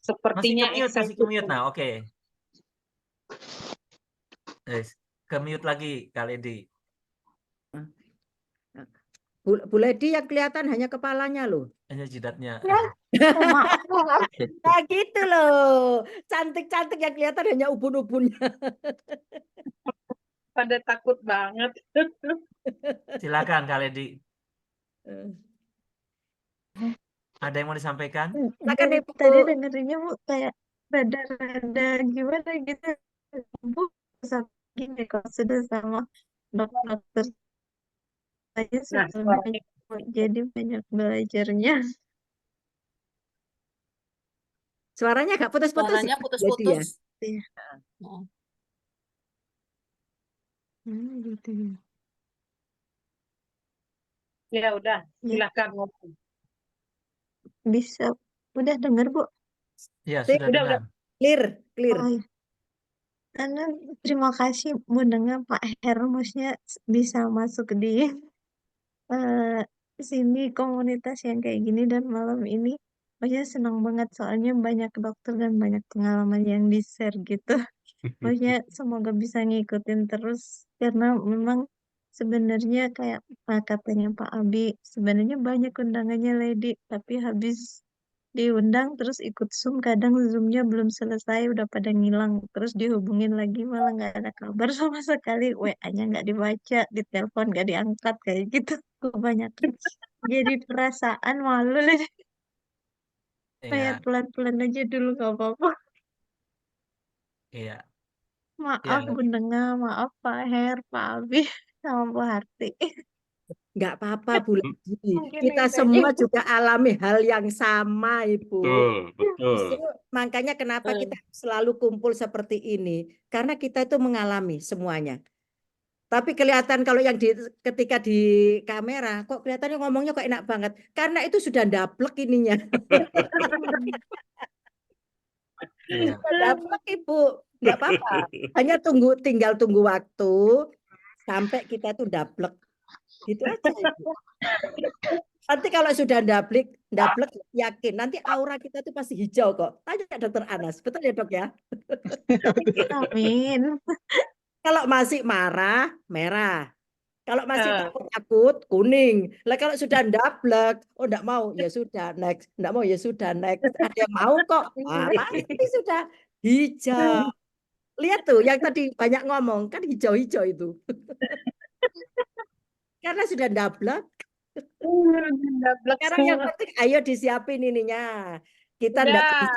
Sepertinya ke-mute, masih excited. ke-mute. Nah, oke. Ke-mute lagi Kak Ledi. Bu Ledi yang kelihatan hanya kepalanya loh. Hanya jidatnya. Maaf. Nah gitu loh. Cantik-cantik yang kelihatan hanya ubun-ubunnya. Pada takut banget. Silakan Kak Ledi. Ada yang mau disampaikan? Silakan Dari Ibu. tadi dengerinnya Bu kayak rada-rada gimana gitu. Bu gini kalau sudah sama dokter saya Nah, sebenarnya jadi banyak belajarnya. Suaranya agak putus-putus Suaranya ya, Bu Ledi ya. putus-putus. Iya. Oh. Gitu ya. Ya udah, Ya, silakan ngomong. bisa. Udah dengar Bu? Ya, Sip, sudah dengar. Clear, clear. Oh, iya. Karena terima kasih mendengar Pak Heru, maksudnya bisa masuk di sini komunitas yang kayak gini dan malam ini maksudnya senang banget soalnya banyak dokter dan banyak pengalaman yang di-share gitu. Maksudnya semoga bisa ngikutin terus karena memang sebenarnya kayak katanya Pak Abi sebenarnya banyak undangannya Lady tapi habis diundang terus ikut Zoom kadang Zoom-nya belum selesai udah pada ngilang terus dihubungin lagi malah nggak ada kabar sama sekali WA-nya nggak dibaca ditelepon nggak diangkat kayak gitu kebanyakan jadi perasaan malu lah kayak Iya, pelan-pelan aja dulu nggak apa-apa iya. maaf Ya, Bunda, maaf Pak Her Pak Abi sama Bu Harti Nggak apa-apa Bu Ledi. mungkin Kita itu aja semua Bu. juga alami hal yang sama Ibu. Betul. Justru makanya kenapa kita selalu kumpul seperti ini. Karena kita itu mengalami semuanya. Tapi kelihatan kalau yang ketika di kamera, kok kelihatannya ngomongnya kok enak banget. Karena itu sudah ndablek ininya. iya. Ndablek Ibu. Nggak apa-apa. Hanya tinggal tunggu waktu sampai kita itu ndablek. Gitu aja Ibu. Nanti kalau sudah ndablek yakin nanti aura kita tuh pasti hijau kok. Tanya Dokter Anas, betul ya Dok ya? Amin. Kalau masih marah, merah. Kalau masih takut, kuning. Lah kalau sudah ndablek, oh enggak mau, ya sudah next. Enggak mau, ya sudah next. Ada yang mau kok. Ah, pasti sudah hijau. Lihat tuh, yang tadi banyak ngomong kan hijau-hijau itu. Karena sudah ndablek. Sekarang yang penting ayo disiapin ininya. Kita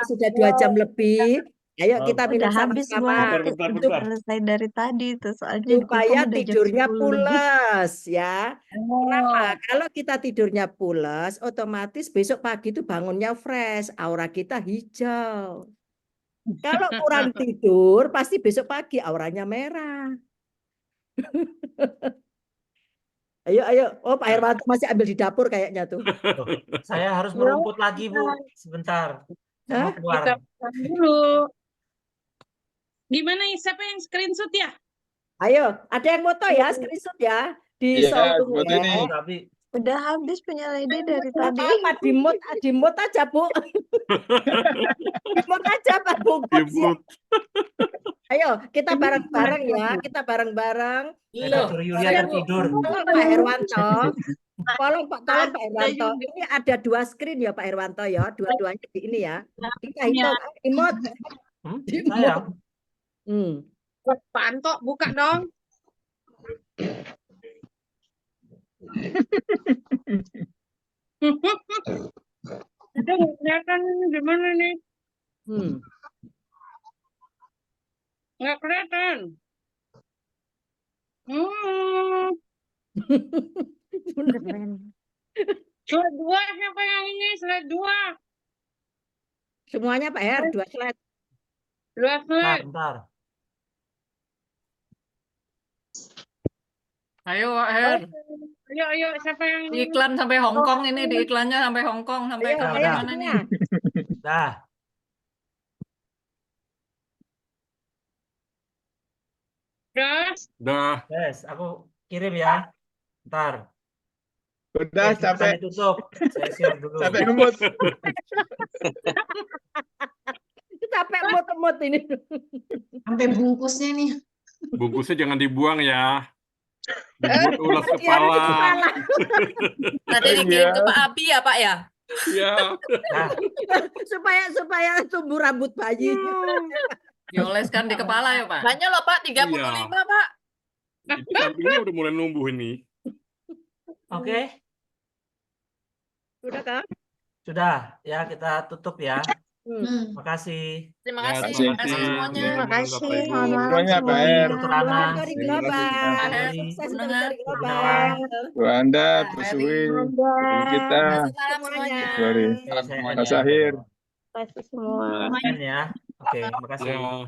sudah 2 jam lebih. Ayo kita minum Udah habis Bu sama-sama. Harti udah selesai dari tadi tuh soalnya Supaya udah jam tidurnya 10 lebih. pules ya. Kenapa? Kalau kita tidurnya pules, otomatis besok pagi itu bangunnya fresh, aura kita hijau. Kalau kurang tidur, pasti besok pagi auranya merah. Ayo. Oh, Pak Herwanto masih ambil di dapur kayaknya tuh. Saya harus merumput lagi Bu, sebentar. Saya mau keluar. Kita pesan dulu. Gimana siapa yang screenshot ya? Ayo, ada yang foto ya, screenshot ya di Iya, showroom foto ya. ini. Tapi Udah habis punya lady dari Nggak tadi. apa-apa, dimut aja, Bu. Dimut aja, Pak Bungkus ya. Dimut. Ayo, kita bareng-bareng ya. Kita bareng-bareng. Dr. Yulia tertidur. Tolong Pak Herwanto. Tolong Pak Herwanto. Ini ada 2 screen ya Pak Herwanto ya. Dua-duanya di ini ya. Kita hitung. Imut. Sayang. Pak Anto, buka dong. Itu nggak kelihatan gimana nih? Nggak kelihatan. Slide 2 siapa yang ini? Slide 2. Semuanya Pak Her, 2 slide. 2 slide. Bentar. Ayo, Pak Her. Ayo, siapa yang ini? Iklan sampai Hong Kong ini, di iklannya sampai Hong Kong, sampai ke mana nih? Dah. Dah. Yes, aku kirim ya. Ntar. Udah Silakan capek. ditutup. Saya share dulu. Capek ngemut. Capek mut-mut ini. Sampai bungkusnya nih. Bungkusnya jangan dibuang ya. Dibuat ulas kepala. Nanti dikirim ke Pak Abi ya, Pak ya? Ya. supaya tumbuh rambut bayi. Dioleskan di kepala ya, Pak? Banyak loh, Pak. 35, Iya. Pak. Ini sampingnya udah mulai numbuh ini. Oke. Sudah kan? Sudah, ya kita tutup ya. Makasih. Terima Ya, kasih. terima Terima kasih kasih. semuanya. Terima kasih. Bapak Ibu. Selamat malam Semuanya, Pak semuanya. Her. Dr. Anas. Dari global. Sukses Mendengar. dari global. Bu Anda, Bu Suwi, Bu kita, Salam semuanya. Bu Ari, Saya Mas Akhir. Terima kasih semua. Makan ya. Oke, makasih. Ya.